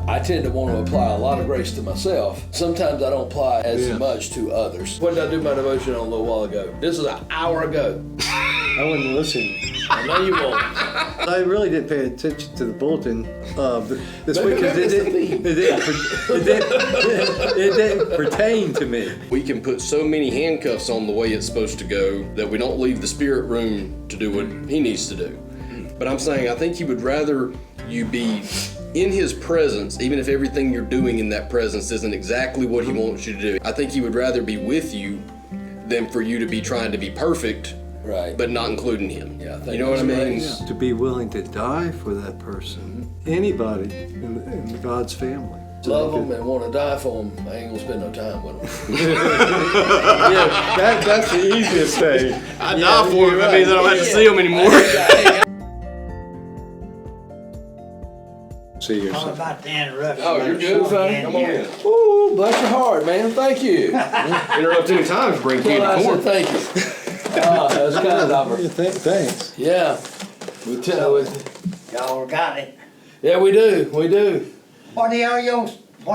I tend to want to apply a lot of grace to myself. Sometimes I don't apply as much to others. What did I do my devotion on a little while ago? This was an hour ago. I wasn't listening. I know you won't. I really didn't pay attention to the bulletin this week because it didn't pertain to me. We can put so many handcuffs on the way it's supposed to go that we don't leave the spirit room to do what he needs to do. But I'm saying I think he would rather you be in his presence, even if everything you're doing in that presence isn't exactly what he wants you to do. I think he would rather be with you than for you to be trying to be perfect, right, but not including him. Yeah, you know what I mean? Yeah. To be willing to die for that person, anybody in God's family. Love them and want to die for them. I ain't gonna spend no time with them. Yeah, that's the easiest thing. I die for him. That means I don't have to see him anymore. See you. All about the interruption. Oh, you're good, fella. Come on in. Ooh, bless your heart, man. Thank you. Interrupt any time to bring Well, I candy corn. said thank you. Oh, that's kind of Yeah, thanks. Yeah. Y'all got it. Yeah, we do. We do. What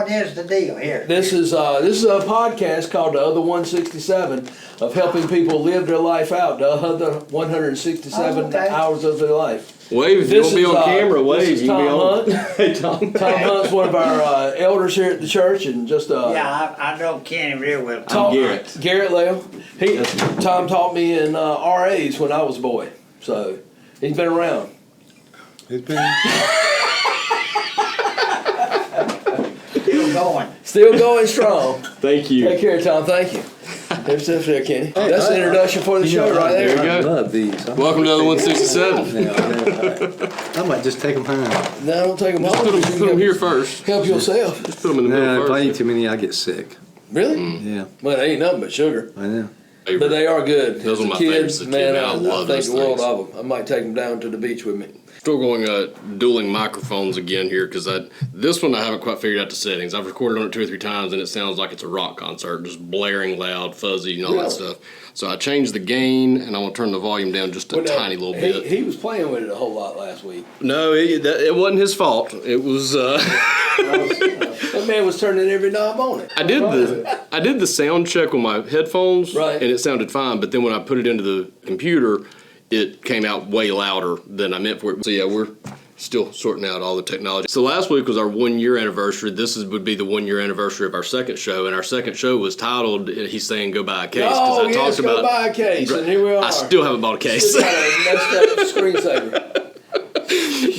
is the deal here? This is a podcast called The Other 167 of helping people live their life out, the other 167 Okay. hours of their life. Wave, if you This want to be is, on camera, this wave. is You can be Tom on. Hunt. Hey, Tom. Tom Hunt's one of our elders here at the church, and just Yeah, I know Kenny real well. Tom, Garrett. Garrett Leo. Tom taught me in RAs when I was a boy, so he's been around. It's been. Still going. Still going strong. Thank you. Take care, Tom. Thank you. There's stuff there, Kenny. That's the introduction for the show right there. There you go. I love these. Welcome to the 167. I might just take them home. No, don't take them home. Put them here first. Help yourself. Just put them in the Nah, middle if I eat first. too many, I get sick. Really? Yeah, Well, they ain't nothing but sugar. I know. But they are good. Those As are a my kid, favorites as a kid, man, man. I love think those the world things. of them. I might take them down to the beach with me. Still going dueling microphones again here because this one I haven't quite figured out the settings. I've recorded on it 2 or 3 times and it sounds like it's a rock concert, just blaring loud, fuzzy, and all that stuff. So I changed the gain and I want to turn the volume down just a tiny little bit. He was playing with it a whole lot last week. No, it wasn't his fault. It was. That man was turning every knob on it. I did the sound check on my headphones, Right. and it sounded fine. But then when I put it into the computer, it came out way louder than I meant for it. So yeah, we're still sorting out all the technology. So last week was our 1 year anniversary. This would be the 1 year anniversary of our second show, and our second show was titled "He's Saying Go Buy a Case." Oh, I yes, talked go about buy a case, and here we are. I still haven't bought a case. Still got a messed up screensaver.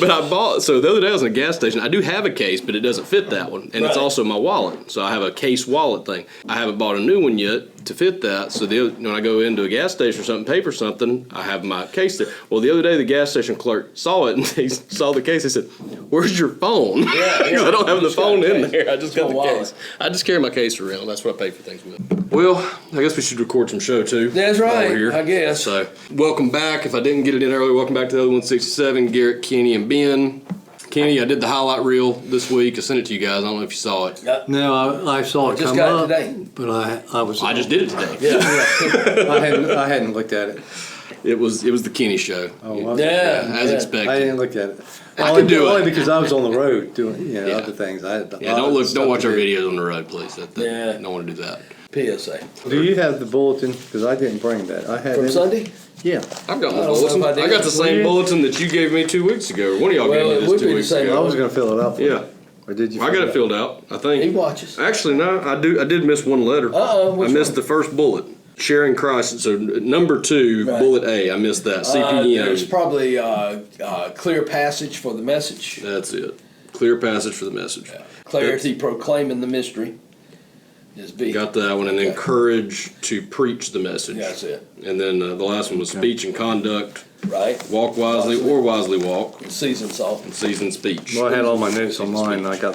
But so the other day I was in a gas station. I do have a case, but it doesn't fit that one. And it's Right. also my wallet. So I have a case wallet thing. I haven't bought a new one yet to fit that. So when I go into a gas station or something, pay for something, I have my case there. Well, the other day the gas station clerk saw it and he saw the case. He said, "Where's your phone?" Yeah, Because I don't have the just got phone a in case. there. I just got my the wallet. case. I just carry my case around. That's what I pay for things with. Well, I guess we should record some show too. That's while right, we're here. I guess. So, welcome back. If I didn't get it in earlier, welcome back to the other 167. Garrett, Kenny, and Ben. Kenny, I did the highlight reel this week. I sent it to you guys. I don't know if you saw it. No, I saw it Just come got up, it today. but I just did it today. Yeah. I hadn't looked at it. It was the Kenny show. Oh, was Yeah. it? As yeah. expected. I didn't look at it. I could do only it. because I was on the road doing Yeah. other things. I had Yeah, don't watch our videos on the road, please. Yeah. Don't want to do that. PSA. Do you have the bulletin? Because I didn't bring that. I had From it. Sunday? Yeah. I've got I my don't know bulletin. if I did. I got the same bulletin that you gave me 2 weeks ago. Or one of y'all Well, gave it me would this be 2 the weeks same. I ago. was going to fill it out. For Yeah. you. Or did you? I got it filled out, I He think. watches. Actually, no, I did miss one letter. Uh-oh, I which missed one? the first bullet. Sharing Christ. So number 2, Right. bullet A. I missed that. There's CPM. probably clear passage for the message. That's it. Clear passage for the message. Clarity proclaiming the mystery is B. Got that one. And then courage to preach the message. That's it. And then the last one was speech and conduct. Right? Walk wisely or wisely walk. Seasoned salt. And seasoned speech. Well, I had all my notes on mine, and I got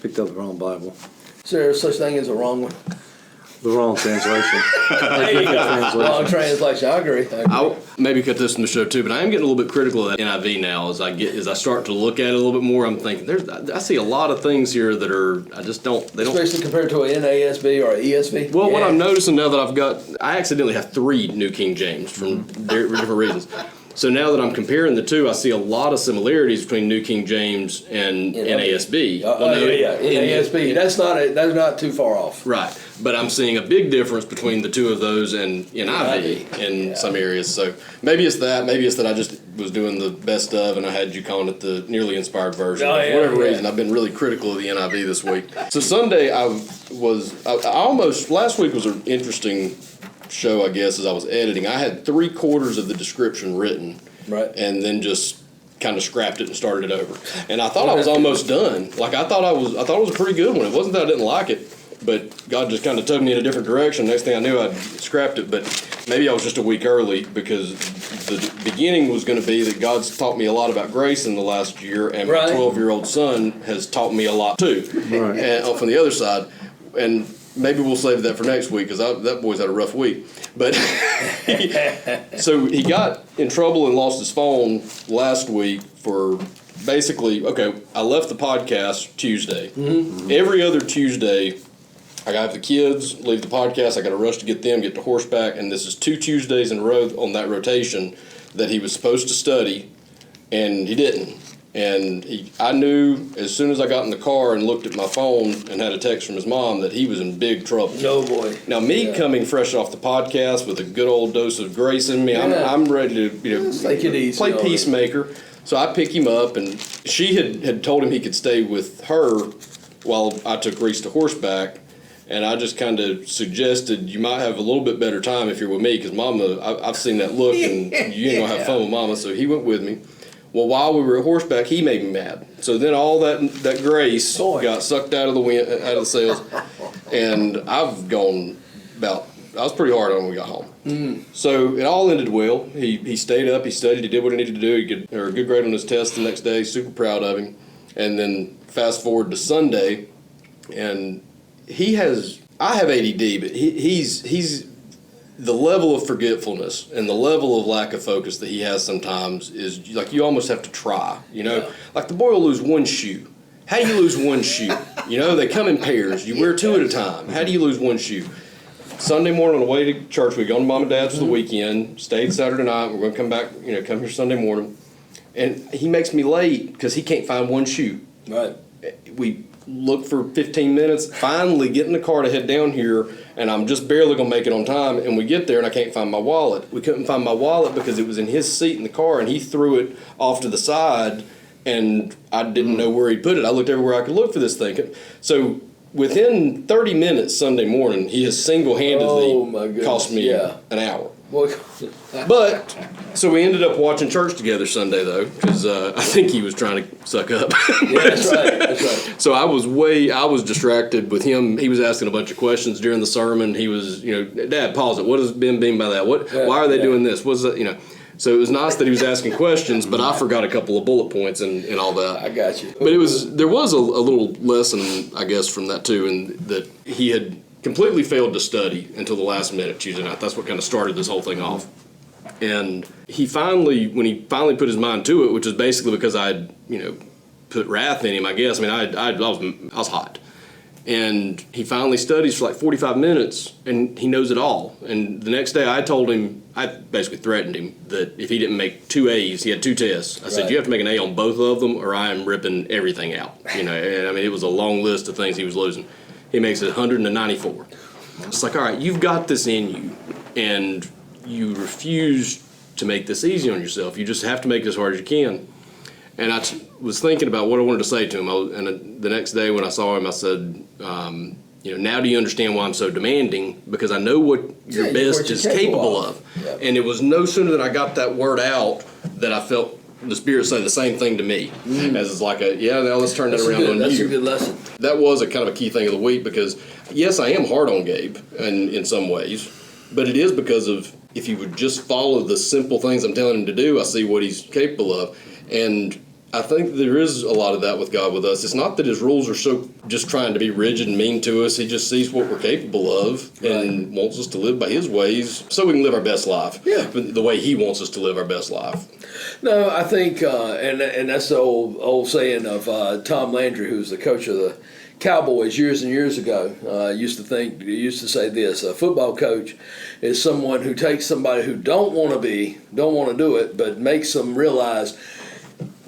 picked up the wrong Bible, Is there such thing as a wrong one? the wrong translation. Wrong translation. I agree. I'll maybe cut this from the show too, but I am getting a little bit critical of that NIV now as I start to look at it a little bit more. I'm thinking I see a lot of things here that are they don't. Especially compared to an NASB or an ESV. Well, what I'm noticing now that I accidentally have 3 New King James from different reasons. So now that I'm comparing the two, I see a lot of similarities between New King James and NASB. NASB. That's not too far off. Right, but I'm seeing a big difference between the two of those and NIV in some areas. So maybe it's that. Maybe it's that I just was doing the best of, and I had you calling it the nearly inspired version. For whatever reason, I've been really critical of the NIV this week. So Sunday, last week was an interesting show, I guess, as I was editing. I had 3/4 of the description written, right, and then just kind of scrapped it and started it over. And I thought I was almost done. Like I thought it was a pretty good one. It wasn't that I didn't like it, but God just kind of tugged me in a different direction. Next thing I knew, I'd scrapped it. But maybe I was just a week early, because the beginning was going to be that God's taught me a lot about grace in the last year, and my 12-year-old son has taught me a lot too, and from the other side. And maybe we'll save that for next week, because that boy's had a rough week. But so he got in trouble and lost his phone last week for basically, I left the podcast Tuesday. Mm-hmm. Every other Tuesday, I got the kids, leave the podcast, I got to rush to get them, get to horseback, and this is 2 Tuesdays in a row on that rotation that he was supposed to study, and he didn't. And I knew as soon as I got in the car and looked at my phone and had a text from his mom that he was in big trouble. No boy. Now coming fresh off the podcast with a good old dose of grace in me, I'm ready to take it easy, play peacemaker. So I pick him up, and she had told him he could stay with her while I took Reese to horseback. And I just kind of suggested you might have a little bit better time if you're with me, because Mama, I've seen that look, and you ain't gonna have fun with Mama. So he went with me. Well, while we were at horseback, he made me mad. So then all that grace got sucked out of the sails, and I've gone I was pretty hard on him when we got home. Mm. So it all ended well. He stayed up, he studied, he did what he needed to do. He got a good grade on his test the next day. Super proud of him. And then fast forward to Sunday, and I have ADD, but he's the level of forgetfulness and the level of lack of focus that he has sometimes is like you almost have to try, Like the boy will lose one shoe. How do you lose one shoe? They come in pairs. You wear 2 at a time. How do you lose one shoe? Sunday morning on the way to church, we go to Mom and Dad's for the weekend, stayed Saturday night, we're going to come back, come here Sunday morning. And he makes me late because he can't find one shoe. Right. We look for 15 minutes, finally get in the car to head down here, and I'm just barely going to make it on time, and we get there and I can't find my wallet. We couldn't find my wallet because it was in his seat in the car, and he threw it off to the side, and I didn't know where he put it. I looked everywhere I could look for this thing. So within 30 minutes Sunday morning, he has single-handedly cost me an hour. But so we ended up watching church together Sunday, though, because I think he was trying to suck up. Yeah, that's right. So I was distracted with him. He was asking a bunch of questions during the sermon. He was, Dad, pause it. What does Ben mean by that? Why are they doing this? What's that? So it was nice that he was asking questions, but I forgot a couple of bullet points and all that. I got you. But there was a little lesson, I guess, from that too, and that he had completely failed to study until the last minute Tuesday night. That's what kind of started this whole thing off. And when he finally put his mind to it, which is basically because I'd, put wrath in him, I guess. I mean, I was hot. And he finally studies for like 45 minutes, and he knows it all. And the next day I basically threatened him that if he didn't make 2 A's, he had 2 tests. I said, you have to make an A on both of them, or I am ripping everything out. And I mean, it was a long list of things he was losing. He makes it 194. It's like, all right, you've got this in you, and you refuse to make this easy on yourself. You just have to make it as hard as you can. And I was thinking about what I wanted to say to him. And the next day when I saw him, I said, now do you understand why I'm so demanding? Because I know what your best is capable of. Yep. And it was no sooner than I got that word out that I felt the Spirit say the same thing to me. As it's like now let's turn that around on you. That's a good lesson. That was a kind of a key thing of the week, because yes, I am hard on Gabe in some ways, but it is because of if he would just follow the simple things I'm telling him to do, I see what he's capable of. And I think there is a lot of that with God with us. It's not that his rules are so just trying to be rigid and mean to us. He just sees what we're capable of and wants us to live by his ways so we can live our best life. Yeah. The way he wants us to live our best life. No, I think, and that's the old saying of Tom Landry, who's the coach of the cowboys years and years ago used to say this: a football coach is someone who takes somebody who don't want to do it, but makes them realize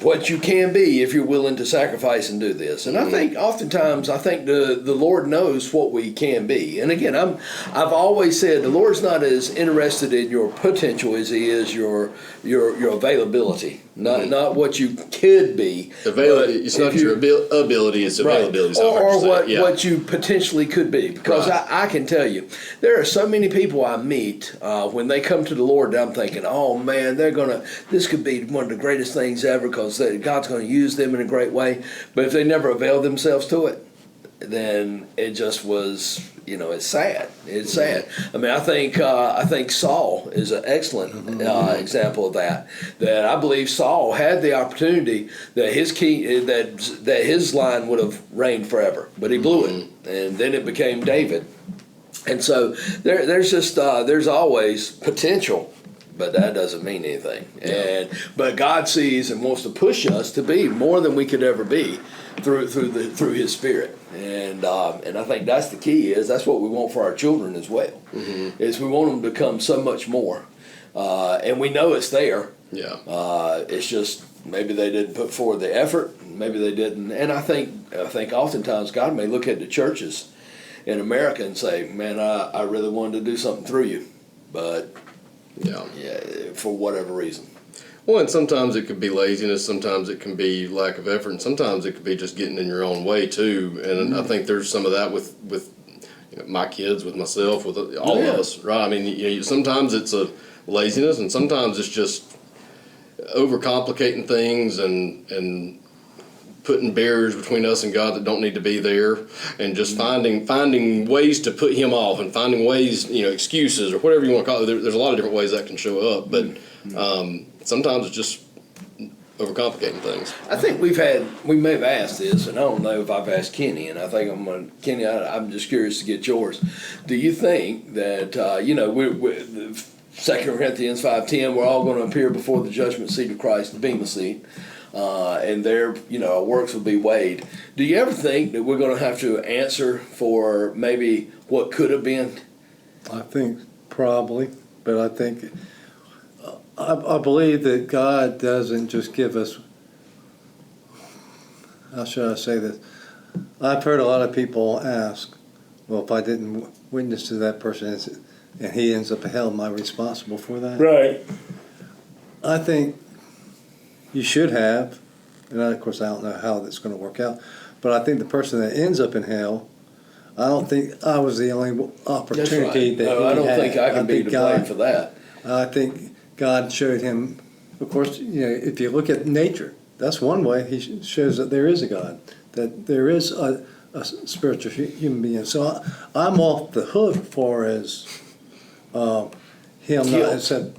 what you can be if you're willing to sacrifice and do this. And I think oftentimes the Lord knows what we can be. And again, I've always said the Lord's not as interested in your potential as He is your availability. Not what you could be. It's not your ability, it's availability. Right. Or what you potentially could be. Because I can tell you, there are so many people I meet when they come to the Lord, I'm thinking, oh man, this could be one of the greatest things ever because God's going to use them in a great way. But if they never avail themselves to it, then it just was, it's sad. It's sad. I mean, I think Saul is an excellent example of that. That I believe Saul had the opportunity that his line would have reigned forever, but he blew it, and then it became David. And so there's always potential. But that doesn't mean anything. But God sees and wants to push us to be more than we could ever be through His Spirit. And I think that's the key. That's what we want for our children as well. Is we want them to become so much more. And we know it's there. Yeah. It's just maybe they didn't put forward the effort. Maybe they didn't. And I think oftentimes God may look at the churches in America and say, "Man, I really wanted to do something through you, but." Yeah, for whatever reason. Well, and sometimes it could be laziness, sometimes it can be lack of effort, and sometimes it could be just getting in your own way too. And I think there's some of that with my kids, with myself, with all of us, right? I mean, sometimes it's a laziness, and sometimes it's just overcomplicating things and putting barriers between us and God that don't need to be there, and just finding ways to put Him off, and finding ways, excuses or whatever you want to call it. There's a lot of different ways that can show up, but sometimes it's just overcomplicating things. I think we may have asked this, and I don't know if I've asked Kenny, and I think Kenny, I'm just curious to get yours. Do you think that, we're 2 Corinthians 5:10, we're all going to appear before the judgment seat of Christ, the Bema seat, and there, our works will be weighed. Do you ever think that we're going to have to answer for maybe what could have been? I think probably, but I think I believe that God doesn't just give us. How should I say this? I've heard a lot of people ask, "Well, if I didn't witness to that person and he ends up in hell, am I responsible for that?" Right. I think you should have, and of course I don't know how that's going to work out, but I think the person that ends up in hell, I don't think I was the only opportunity that he had. No, I don't think I can be to blame for that. I think God showed him, of course, if you look at nature, that's one way He shows that there is a God, that there is a spiritual human being. So I'm off the hook for as him not accept,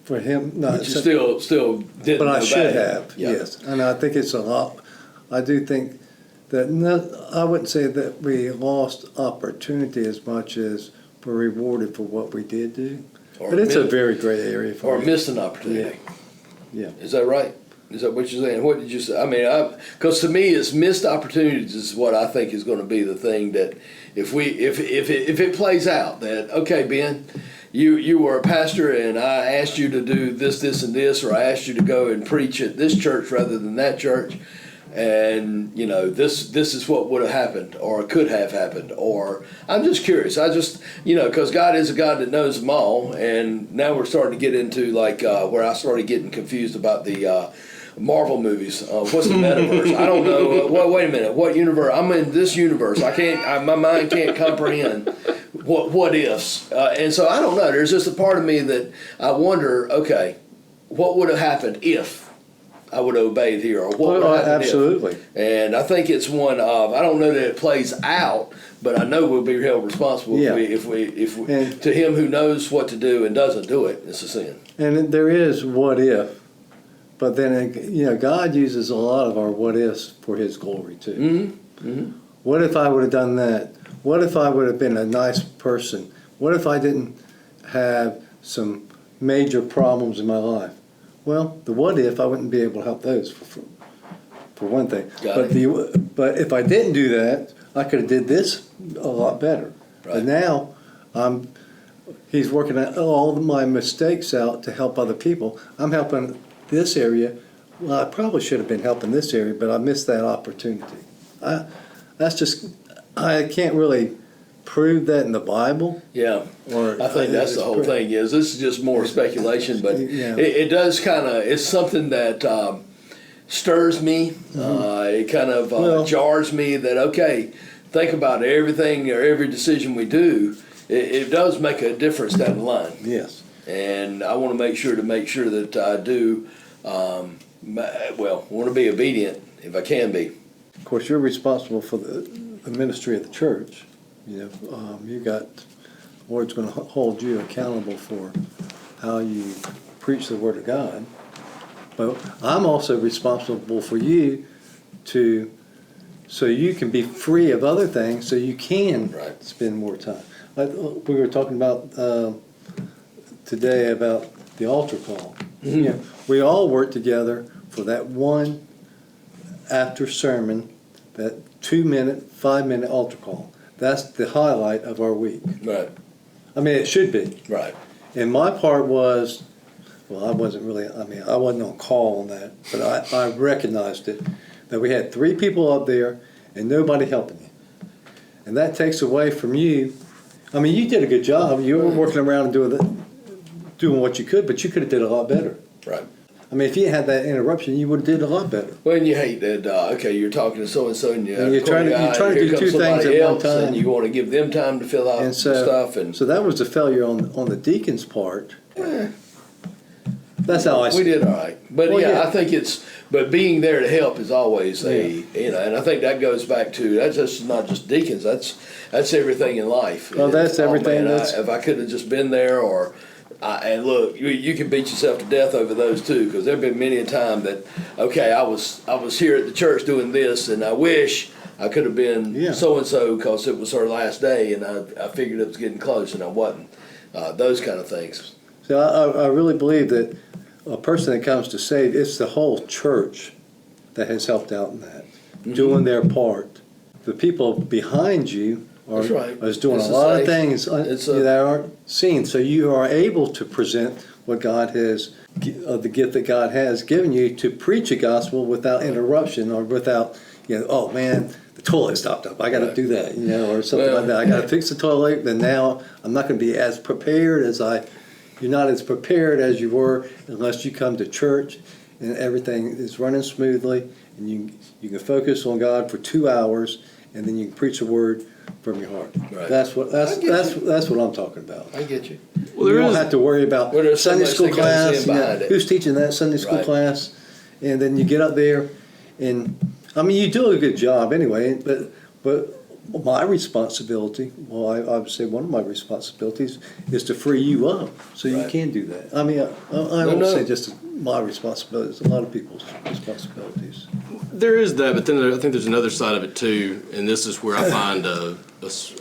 for him not But you still didn't. but I know should that. have, yes. And I think it's a lot. I do think that I wouldn't say that we lost opportunity as much as we're rewarded for what we did do. But it's a very gray area for me. Or missed an opportunity. Yeah. Is that right? Is that what you're saying? What did you say? I mean, because to me, it's missed opportunities is what I think is going to be the thing that if it plays out that, okay, Ben, you were a pastor and I asked you to do this, and this, or I asked you to go and preach at this church rather than that church, and this is what would have happened or could have happened, or I'm just curious. I just because God is a God that knows them all, and now we're starting to get into where I started getting confused about the Marvel movies. What's the metaverse? I don't know. Wait a minute. What universe? I'm in this universe. I can't. My mind can't comprehend what ifs. And so I don't know. There's just a part of me that I wonder. Okay, what would have happened if I would have obeyed here, or what would have happened absolutely. if? And I think it's one of. I don't know that it plays out, but I know we'll be held responsible if we to him who knows what to do and doesn't do it. It's a sin. And there is what if. But then, God uses a lot of our what ifs for His glory, too. Mm-hmm. Mm-hmm. What if I would have done that? What if I would have been a nice person? What if I didn't have some major problems in my life? Well, the what if, I wouldn't be able to help those, for one thing. But if I didn't do that, I could have did this a lot better. Right. But now, he's working all of my mistakes out to help other people. I'm helping this area. Well, I probably should have been helping this area, but I missed that opportunity. I can't really prove that in the Bible. Yeah, Or I think that's the whole thing. Is this is just more speculation, but Yeah. it does kind of. It's something that stirs me. It kind of Well- jars me. That okay, think about everything or every decision we do. It does make a difference down the line, Yes. and I want to make sure that I do. Want to be obedient if I can be. Of course, you're responsible for the ministry of the church. You know, the Lord's going to hold you accountable for how you preach the Word of God. But I'm also responsible for you so you can be free of other things, so you can Right. spend more time. Like we were talking about today about the altar call. Mm-hmm. You know, we all work together for that one after sermon, that 2-minute, 5-minute altar call. That's the highlight of our week. Right, I mean, it should be. right, And my part was, well, I wasn't on call on that, but I recognized it, that we had 3 people up there and nobody helping you. And that takes away from you. I mean, you did a good job. You were working around and doing what you could, but you could have did a lot better. right. I mean, if you had that interruption, you would have did a lot better. Well, and you hate that. Okay, you're talking to so and so, and And you're trying to do 2 things at one time. and you want to give them time to fill out And stuff. And so that was the failure on the deacon's part. That's how I see we it. did all right, but Well, yeah, yeah. I think but being there to help is always and I think that goes back to that's just not just deacons. That's everything in life. Well, that's everything. Man, if I could have just been there, and look, you can beat yourself to death over those too, because there've been many a time that okay, I was here at the church doing this, and I wish I could have been so and so because it was her last day, and I figured it was getting close, and I wasn't. Those kind of things. So I really believe that a person that comes to save, it's the whole church that has helped out in that, doing their part. The people behind you That's right. is doing It's a lot of safe- things that aren't seen. So you are able to present what God has, the gift that God has given you to preach a gospel without interruption or without, oh man, the toilet stopped up. I got to do that, or something like that. I got to fix the toilet. Then now I'm not going to be as prepared You're not as prepared as you were unless you come to church and everything is running smoothly, and you can focus on God for 2 hours, and then you can preach the word from your heart. Right. That's what I'm talking about. I get you. Well, You don't have to worry about Well, there's so Sunday much school that goes class. in behind it. Who's teaching that Sunday school Right. class? And then you get up there, and I mean, you do a good job anyway. But my responsibility, well, I would say one of my responsibilities is to free you up so you Right. can do that. I mean, I won't No. say just my responsibility. It's a lot of people's responsibilities. There is that, but then I think there's another side of it too, and this is where I find a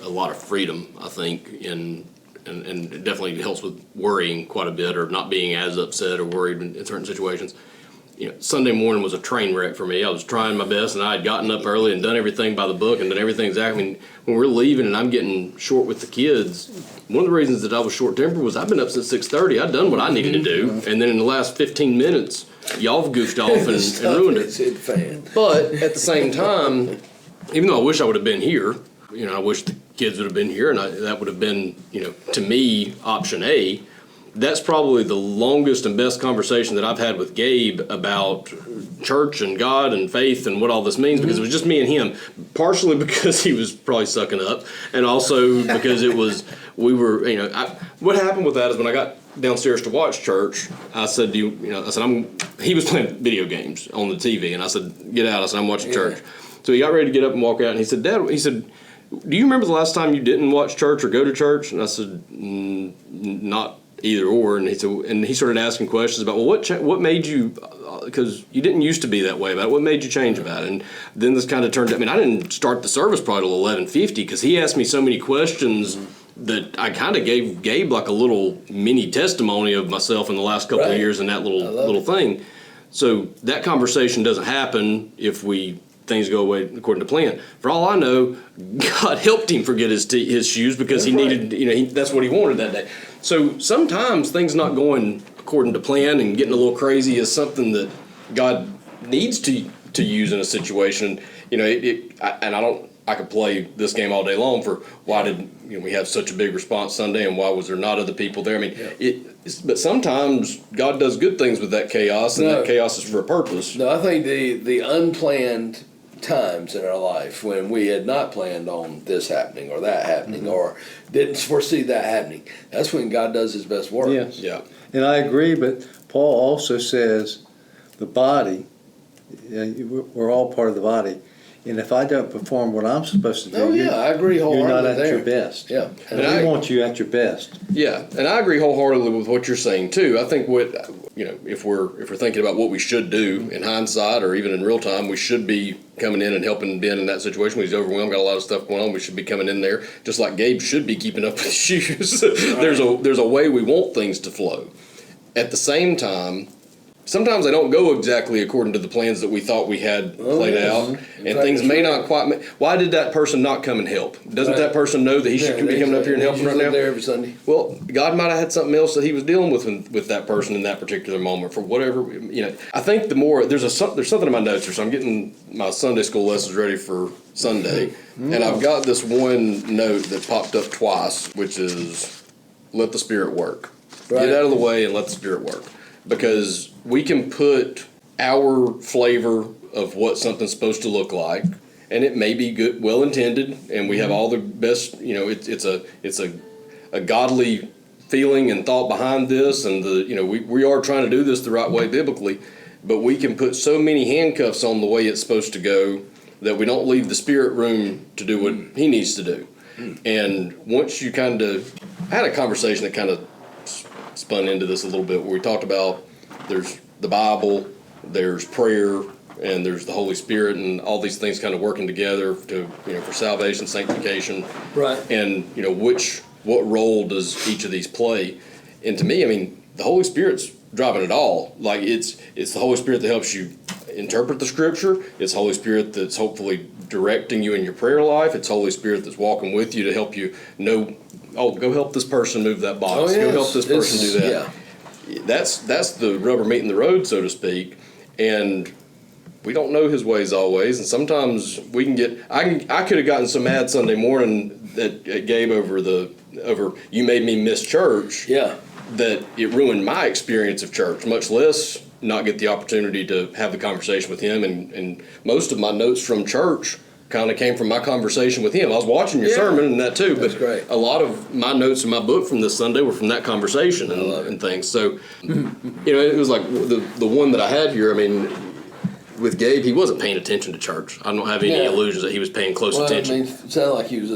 lot of freedom, I think, and it definitely helps with worrying quite a bit or not being as upset or worried in certain situations. Sunday morning was a train wreck for me. I was trying my best, and I had gotten up early and done everything by the book and done everything exactly. I mean, when we're leaving and I'm getting short with the kids, one of the reasons that I was short-tempered was I've been up since 6:30. I'd done what I needed to do, and then in the last 15 minutes, y'all have goofed off and ruined it. It's hit the fan. But at the same time, even though I wish I would have been here, I wish the kids would have been here, and that would have been, to me, option A. That's probably the longest and best conversation that I've had with Gabe about church and God and faith and what all this means, because it was just me and him, partially because he was probably sucking up, and also because what happened with that is when I got downstairs to watch church, I said, he was playing video games on the TV, and I said, get out. I said, I'm watching church. So he got ready to get up and walk out, and he said, Dad, do you remember the last time you didn't watch church or go to church? And I said, not either or. And he started asking questions about, well, what made you, because you didn't used to be that way about it. What made you change about it? And then this kind of turned, I didn't start the service probably till 11:50, because he asked me so many questions that I kind of gave Gabe like a little mini testimony of myself in the last couple of years in that little thing. So that conversation doesn't happen if we things go away according to plan. For all I know, God helped him forget his shoes because he needed, that's what he wanted that day. So sometimes things not going according to plan and getting a little crazy is something that God needs to use in a situation. I could play this game all day long for why did we have such a big response Sunday and why was there not other people there? I mean, but sometimes God does good things with that chaos, and that chaos is for a purpose. No, I think the unplanned times in our life when we had not planned on this happening or that happening or didn't foresee that happening, that's when God does his best work. Yes. Yeah. And I agree, but Paul also says the body, we're all part of the body. And if I don't perform what I'm supposed to do, I agree you're wholeheartedly not at your best. Yeah. And we want you at your best. Yeah, and I agree wholeheartedly with what you're saying too. I think if we're thinking about what we should do in hindsight or even in real time, we should be coming in and helping Ben in that situation when he's overwhelmed, got a lot of stuff going on. We should be coming in there, just like Gabe should be keeping up with his shoes. There's a way we want things to flow. At the same time, sometimes they don't go exactly according to the plans that we thought we had played out, and things may not quite. Why did that person not come and help? Doesn't that person know that he should be coming up here and helping right now? There every Sunday. Well, God might have had something else that He was dealing with that person in that particular moment for whatever. I think there's something in my notes here, so I'm getting my Sunday school lessons ready for Sunday, and I've got this one note that popped up twice, which is let the Spirit work. Right. Get out of the way and let the Spirit work. Because we can put our flavor of what something's supposed to look like, and it may be good, well intended, and we have all the best. It's a godly feeling and thought behind this, and we are trying to do this the right way biblically, but we can put so many handcuffs on the way it's supposed to go that we don't leave the Spirit room to do what He needs to do. And once you I had a conversation that kind of spun into this a little bit where we talked about there's the Bible, there's prayer, and there's the Holy Spirit, and all these things kind of working together for salvation, sanctification, Right. And what role does each of these play? And to me, I mean, the Holy Spirit's driving it all. Like it's the Holy Spirit that helps you interpret the Scripture. It's Holy Spirit that's hopefully directing you in your prayer life. It's Holy Spirit that's walking with you to help you know. Oh, go help this person move that box. Oh, yes. Go help this person do that. Yeah. That's the rubber meeting the road, so to speak. And we don't know His ways always, and sometimes we can get. I could have gotten so mad Sunday morning at Gabe over you made me miss church. Yeah. That it ruined my experience of church, much less not get the opportunity to have the conversation with him. And most of my notes from church kind of came from my conversation with him. I was watching your sermon and that too, That's but great. a lot of my notes in my book from this Sunday were from that conversation and things. So, it was like the one that I had here. I mean, with Gabe, he wasn't paying attention to church. I don't have any illusions that he was paying close attention. I mean, it sounded like he was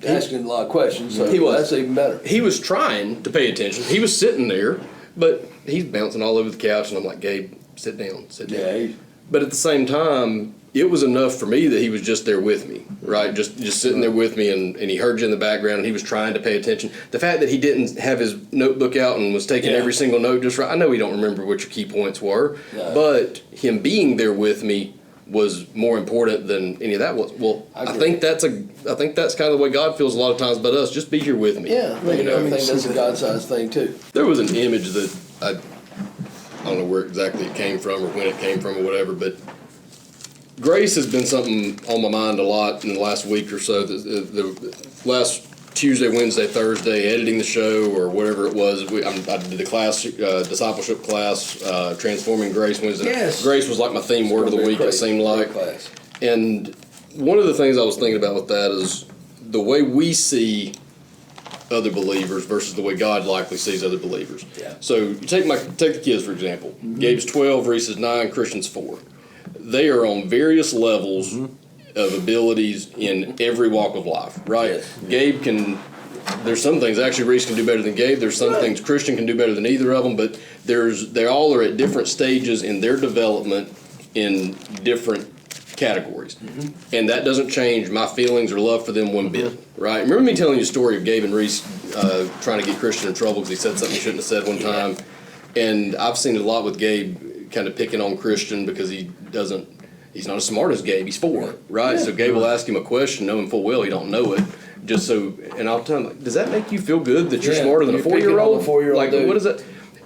asking a lot of questions, so He was. that's even better. He was trying to pay attention. He was sitting there, but he's bouncing all over the couch, and I'm like, Gabe, sit down, sit down. Yeah. But at the same time, it was enough for me that he was just there with me, right? Just sitting there with me, and he heard you in the background, and he was trying to pay attention. The fact that he didn't have his notebook out and was taking every single note just right, I know he don't remember what your key points were, but him being there with me was more important than any of that was. Well, I think that's kind of the way God feels a lot of times about us. Just be here with me. Yeah, I think that's a God-sized thing too. There was an image that I don't know where exactly it came from or when it came from or whatever, but grace has been something on my mind a lot in the last week or so. The last Tuesday, Wednesday, Thursday, editing the show or whatever it was. I did the class, discipleship class, Transforming Grace Wednesday. Yes. Grace was like my theme word of the week, it seemed like. Class. And one of the things I was thinking about with that is the way we see other believers versus the way God likely sees other believers. Yeah. So you take the kids, for example. Gabe's 12, Reese is 9, Christian's 4. They are on various levels of abilities in every walk of life, right? Yes. Gabe there's some things actually Reese can do better than Gabe. There's some things Christian can do better than either of them, but they all are at different stages in their development in different categories. And that doesn't change my feelings or love for them one bit, right? Remember me telling you a story of Gabe and Reese trying to get Christian in trouble because he said something he shouldn't have said one time. And I've seen it a lot with Gabe kind of picking on Christian because he he's not as smart as Gabe. He's 4, right? So Gabe will ask him a question, knowing full well he don't know it. Just so, and I'll tell him, like, does that make you feel good that you're smarter than a you're picking on 4-year-old? the 4-year-old Like, dude. what is that?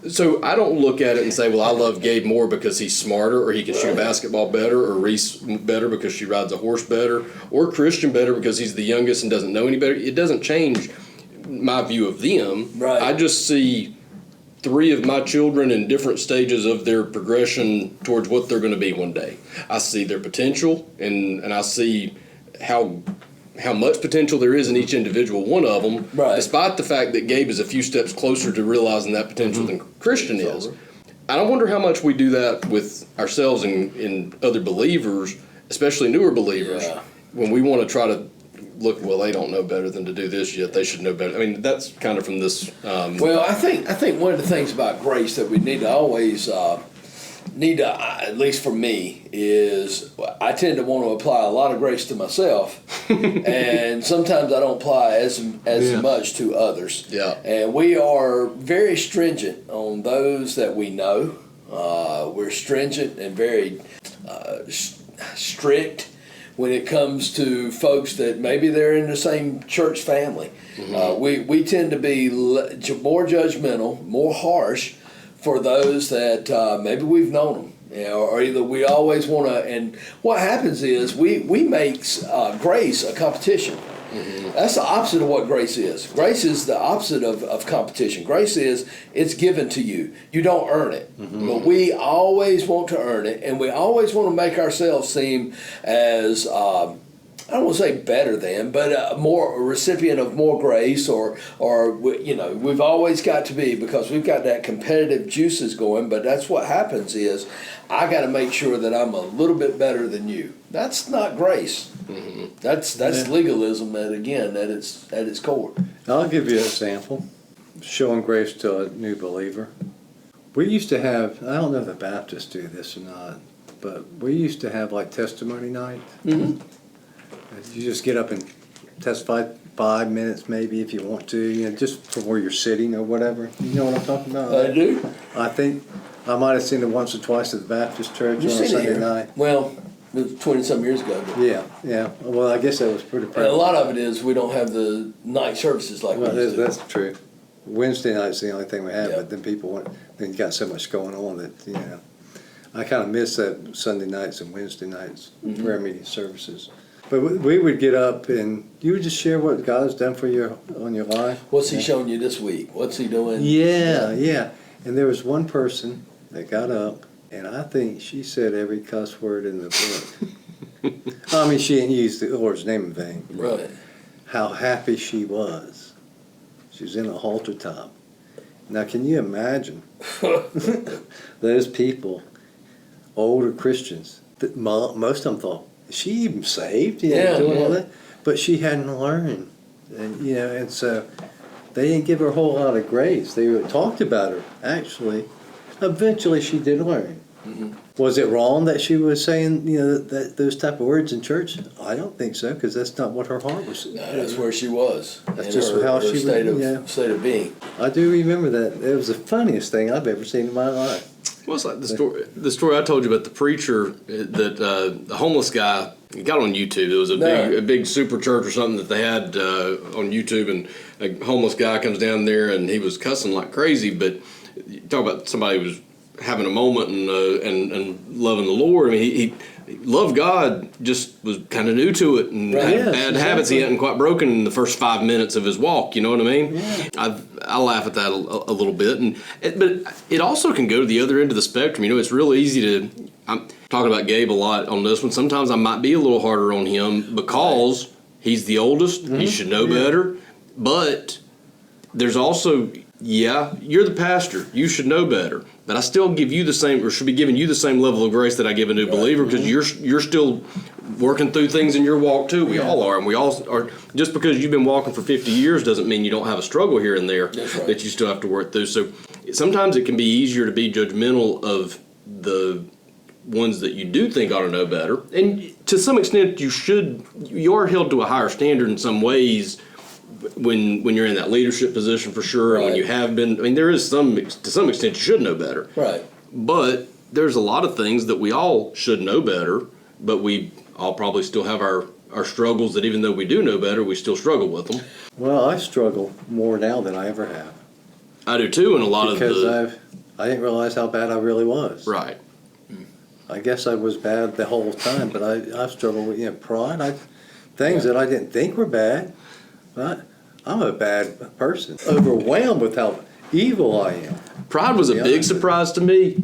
So I don't look at it and say, well, I love Gabe more because he's smarter, or he can shoot a basketball better, or Reese better because she rides a horse better, or Christian better because he's the youngest and doesn't know any better. It doesn't change my view of them. Right. I just see 3 of my children in different stages of their progression towards what they're going to be one day. I see their potential, and I see how much potential there is in each individual one of them, Right. despite the fact that Gabe is a few steps closer to realizing that potential than Christian is. I don't wonder how much we do that with ourselves and other believers, especially newer believers, Yeah. when we want to try to look, well, they don't know better than to do this yet. They should know better. I mean, that's kind of from this. Well, I think one of the things about grace that we need to always at least for me, is I tend to want to apply a lot of grace to myself, and sometimes I don't apply as much to others. Yeah. And we are very stringent on those that we know. We're stringent and very strict when it comes to folks that maybe they're in the same church family. We tend to be more judgmental, more harsh for those that maybe we've known them, or either we always want to. And what happens is we make grace a competition. That's the opposite of what grace is. Grace is the opposite of competition. Grace is it's given to you. You don't earn it. But we always want to earn it, and we always want to make ourselves seem as I don't want to say better than, but a recipient of more grace, or we've always got to be, because we've got that competitive juices going. But that's what happens is I got to make sure that I'm a little bit better than you. That's not grace. That's legalism at its core. I'll give you an example. Showing grace to a new believer. We used to have, I don't know if the Baptists do this or not, but we used to have like testimony night. You just get up and testify 5 minutes maybe if you want to, just from where you're sitting or whatever. You know what I'm talking about? I do. I think I might have seen it once or twice at the Baptist church You've on a seen it Sunday here. night. Well, it was 20-some years ago. But Yeah. Well, I guess that was pretty and a prevalent. lot of it is we don't have the night services like Well, we used to. that's true. Wednesday night's the only thing we have, Yeah. but then then you got so much going on that, I kind of miss that Sunday nights and Wednesday nights prayer meeting services. But we would get up and you would just share what God has done for you on your life. What's he showing you this week? What's he doing? Yeah. And there was one person that got up, and I think she said every cuss word in the book. I mean, she didn't use the Lord's name in vain. Right. How happy she was. She was in a halter top. Now, can you imagine those people, older Christians, that most of them thought, is she even saved? Doing all that? But she hadn't learned. And so they didn't give her a whole lot of grace. They talked about her, actually. Eventually, she did learn. Was it wrong that she was saying, those type of words in church? I don't think so, because that's not what her heart was. No, that's where she was. That's in just her, how her she state was, state of being. I do remember that. It was the funniest thing I've ever seen in my life. Well, it's like the story I told you about the preacher that the homeless guy got on YouTube. It was a big super church or something that they had on YouTube, and a homeless guy comes down there and he was cussing like crazy. But you talk about somebody who was having a moment and loving the Lord. I mean, he loved God, just was kind of new to it and had bad habits he hadn't quite broken in the first 5 minutes of his walk. You know what I mean? Yeah. I laugh at that a little bit, but it also can go to the other end of the spectrum. It's real easy to. I'm talking about Gabe a lot on this one. Sometimes I might be a little harder on him because he's the oldest. He should know better. But there's also, you're the pastor. You should know better. But I still give you the same, or should be giving you the same level of grace that I give a new believer, because you're still working through things in your walk too. We all are, and we all are. Just because you've been walking for 50 years doesn't mean you don't have a struggle here and there that you still have to work through. So sometimes it can be easier to be judgmental of the ones that you do think ought to know better, and to some extent you are held to a higher standard in some ways when you're in that leadership position, for sure. And when you have been, I mean, there is to some extent you should know better, Right. but there's a lot of things that we all should know better, but we all probably still have our struggles that even though we do know better, we still struggle with them. Well, I struggle more now than I ever have. I do too, and a lot Because of I didn't realize how bad I really was. right. I guess I was bad the whole time, but I struggled with pride, things that I didn't think were bad. I'm a bad person, overwhelmed with how evil I am. Pride was a Yeah. big surprise to me.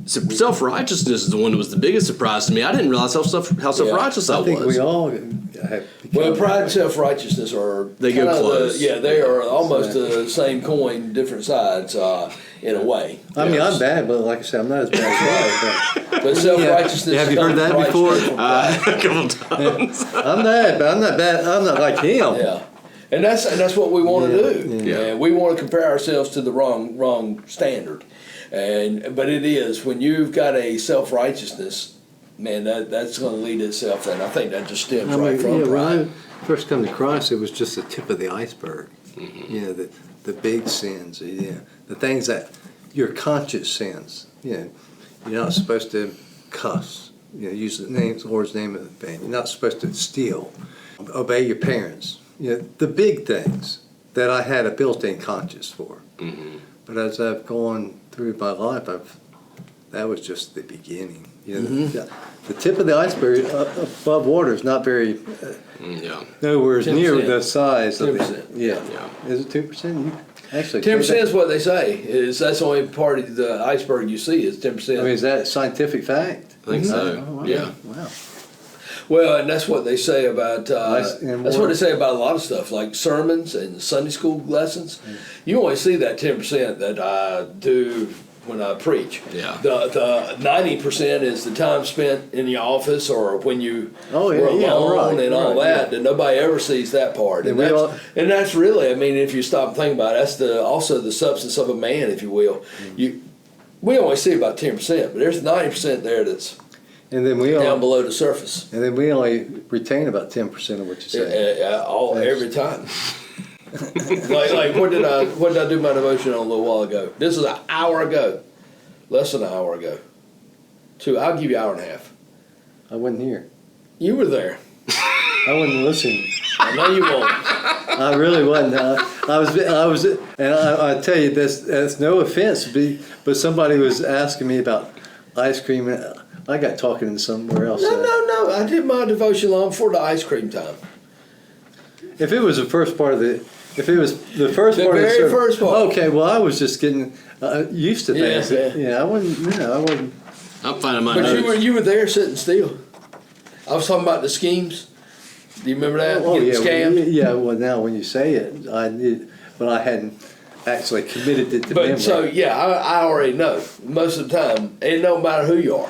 Self-righteousness is the one that was the biggest surprise to me. I didn't realize how self-righteous I I think was. we all have become Well, pride and self-righteousness are They go kinda close. they are almost the same coin, different sides in a way. I mean, I'm bad, but like I said, I'm not as bad as pride. But self-righteousness. Have you heard comes that right before? straight from pride. A couple times. I'm not, but I'm not bad. I'm not like him. Yeah, and that's what we want to do. Yeah. And we want to compare ourselves to the wrong standard, but it is when you've got a self-righteousness, man, that's going to lead itself. And I think that just stems right from when pride. I first come to Christ, it was just the tip of the iceberg. The big sins, the things that your conscious sins. You're not supposed to cuss. Use the Lord's name in vain. You're not supposed to steal. Obey your parents. The big things that I had a built-in conscience for. Mm-hmm. But as I've gone through my life, that was just the beginning. The tip of the iceberg above water is not very Yeah. nowhere 10%. near the size of 10%. it. Yeah. Yeah. Is it 2%? Actually, 10% is what they say. That's the only part of the iceberg you see is 10%. I mean, is that scientific fact? I think so. Oh, wow. Yeah. Wow. Well, and that's what they say about And that's more- what they say about a lot of stuff, like sermons and Sunday school lessons. You only see that 10% that I do when I preach. Yeah. The 90% is the time spent in the office or when you Oh, yeah, were yeah, alone right, and all right, that. And nobody ever sees that part. And And that's really, I mean, if you stop and think about it, that's also the substance of a man, if you will. We only see about 10%, but there's 90% there that's And then we down below the surface. And then we only retain about 10% of what you say. Every time. like what did I do my devotion on a little while ago? This is an hour ago, less than an hour ago. I'll give you an hour and a half. I wasn't here. You were there. I wasn't listening. I know you won't. I really wasn't. I was, and I tell you, that's no offense, but somebody was asking me about ice cream. I got talking to somewhere else. No. I did my devotion long before the ice cream time. If it was the first part of if it was the first The part of the very service, first part. Okay, well, I was just getting used to things. Yeah. I wasn't. I'm finding my But notes. you were there sitting still. I was talking about the schemes. Do you remember that? Oh yeah, Getting scammed. yeah. Well, now when you say it, I did, but I hadn't actually committed it to memory. But so I already know most of the time. It don't matter who you are.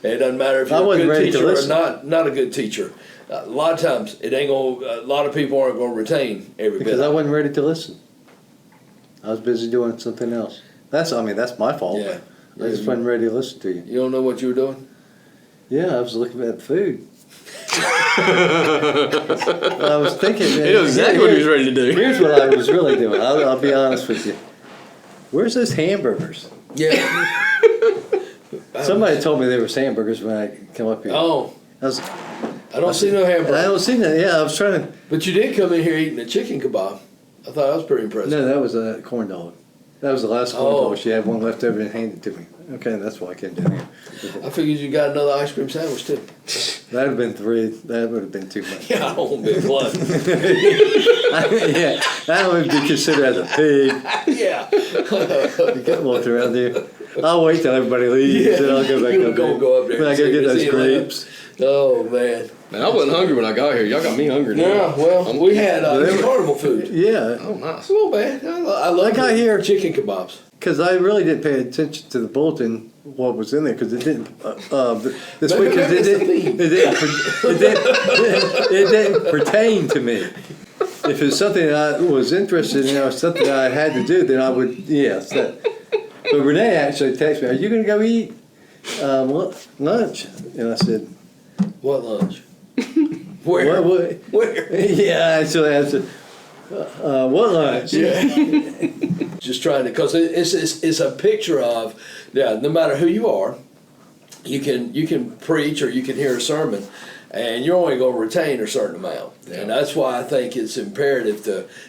It doesn't matter if I you're a wasn't good ready to teacher or listen. not a good teacher. A lot of times it ain't gonna. A lot of people aren't gonna retain every Because bit. I wasn't ready to listen. I was busy doing something else. That's my fault. Yeah. I just wasn't ready to listen to you. You don't know what you were doing. Yeah, I was looking at food. I was thinking. He knew exactly what he was ready to do. Here's what I was really doing. I'll be honest with you. Where's those hamburgers? Yeah. Somebody told me there was hamburgers when I come up here. Oh, I was, I don't see no I hamburger. don't see that. Yeah, I was trying to. But you did come in here eating a chicken kebab. I thought that was pretty impressive. No, that was a corn dog. That was the last corn Oh. dog. She had one left over and handed it to me. Okay, that's why I came down here. I figured you got another ice cream sandwich too. That would have been 3. That would have been too much. Yeah, I don't want to be blunt. Yeah, that would be considered as a pig. Yeah. You can't walk around there. I'll wait till everybody leaves, then I'll go back You're up gonna there. go up there When I and go see- get those see it grapes. Oh man. Man, I wasn't hungry when I got here. Y'all got me hungry now. Yeah, well, we had carnival food. Yeah, Oh, nice. It's a little bad. I love I got the here- chicken kebabs. because I really didn't pay attention to the bulletin, what was in there, because it didn't, this Maybe week, 'cause that's the theme. it didn't pertain to me. If it's something that I was interested in, or something that I had to do, then I would, yes. But Renee actually texted me, are you going to go eat lunch? And I said, What lunch? Where? what? Where? Yeah, I actually answered, what lunch? Yeah. Just trying to, because it's a picture of, yeah, no matter who you are, you can preach or you can hear a sermon, and you're only going to retain a certain amount. And that's why I think it's imperative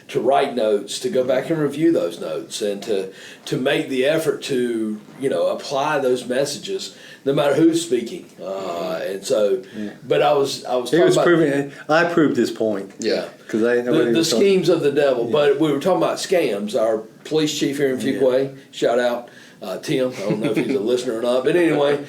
to write notes, to go back and review those notes, and to make the effort to apply those messages, no matter who's speaking. And so, but I was He talking was about proving. I proved his point. yeah. Because I didn't know what he The was talking. schemes of the devil. But we were talking about scams. Our police chief here in Fuquay, shout out Tim. I don't know if he's a listener or not, but anyway,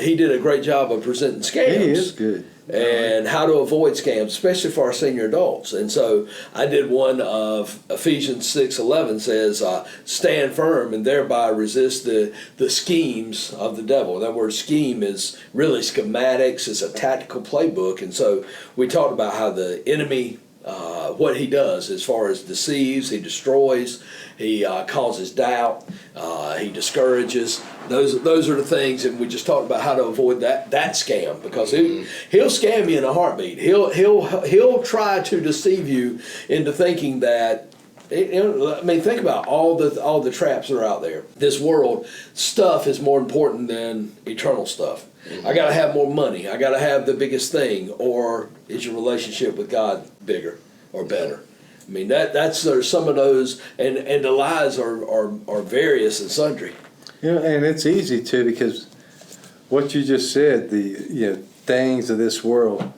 he did a great job of presenting scams. He is good. And how to avoid scams, especially for our senior adults. And so I did one of Ephesians 6:11 says, stand firm and thereby resist the schemes of the devil. That word scheme is really schematics. It's a tactical playbook. And so we talked about how the enemy, what he does as far as deceives, he destroys, he causes doubt, he discourages. Those are the things, and we just talked about how to avoid that scam, because he'll scam you in a heartbeat. He'll try to deceive you into thinking that. I mean, think about all the traps that are out there. This world, stuff is more important than eternal stuff. I got to have more money. I got to have the biggest thing. Or is your relationship with God bigger or better? I mean, there's some of those, and the lies are various and sundry. And it's easy too, because what you just said, the things of this world,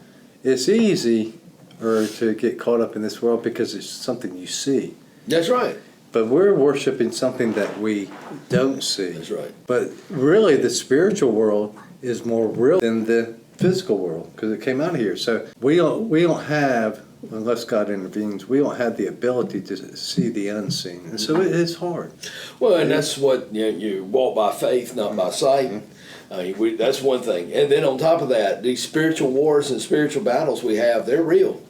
it's easy to get caught up in this world because it's something you see. That's right. But we're worshiping something that we don't see. That's right. But really, the spiritual world is more real than the physical world, because it came out of here. So we don't have, unless God intervenes, we don't have the ability to see the unseen, and so it's hard. Well, and that's what you walk by faith, not by sight. That's one thing. And then on top of that, these spiritual wars and spiritual battles we have, they're real.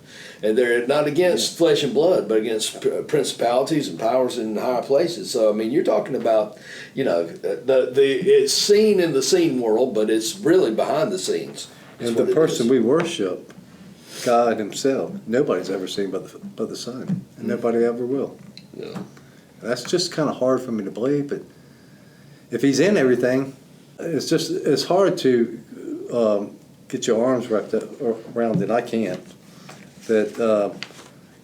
And they're not against flesh and blood, but against principalities and powers in higher places. So, I mean, you're talking about, it's seen in the seen world, but it's really behind the scenes. And the person we worship, God himself, nobody's ever seen but the Son, and nobody ever will. Yeah. That's just kind of hard for me to believe, but if he's in everything, it's hard to get your arms wrapped around it. I can't. That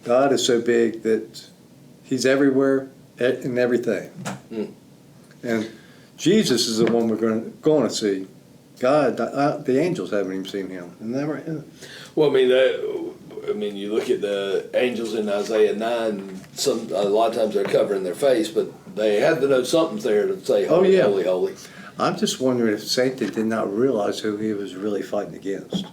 God is so big that he's everywhere in everything. And Jesus is the one we're going to see. God, the angels haven't even seen him. Well, I mean, you look at the angels in Isaiah 9. A lot of times they're covering their face, but they had to know something's there to say, "Holy, holy, holy." I'm just wondering if Satan did not realize who he was really fighting against.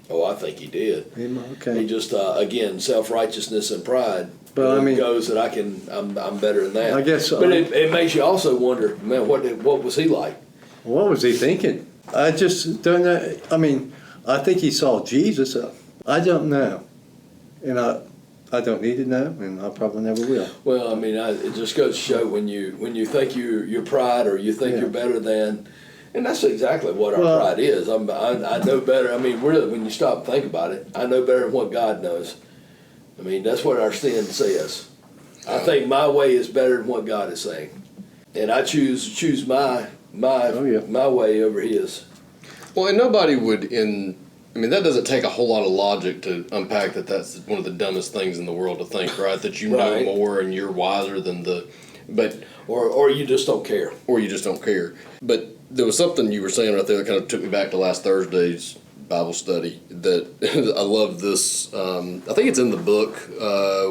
Oh, I think he did. Okay. He just again, self-righteousness and pride. But I mean, goes that I'm better than that. I guess. But it makes you also wonder, man, what was he like? What was he thinking? I just don't know. I mean, I think he saw Jesus. I don't know, and I don't need to know, and I probably never will. Well, I mean, it just goes to show when you think you're pride, or you think you're better than, and that's exactly what our pride is. I know better. I mean, really, when you stop and think about it, I know better than what God knows. I mean, that's what our sin says. I think my way is better than what God is saying, and I choose my way over his. Well, and nobody would I mean, that doesn't take a whole lot of logic to unpack that's one of the dumbest things in the world to think, right? That you know more and you're wiser than or you just don't care. Or you just don't care. But there was something you were saying right there that kind of took me back to last Thursday's Bible study that I love this. I think it's in the book,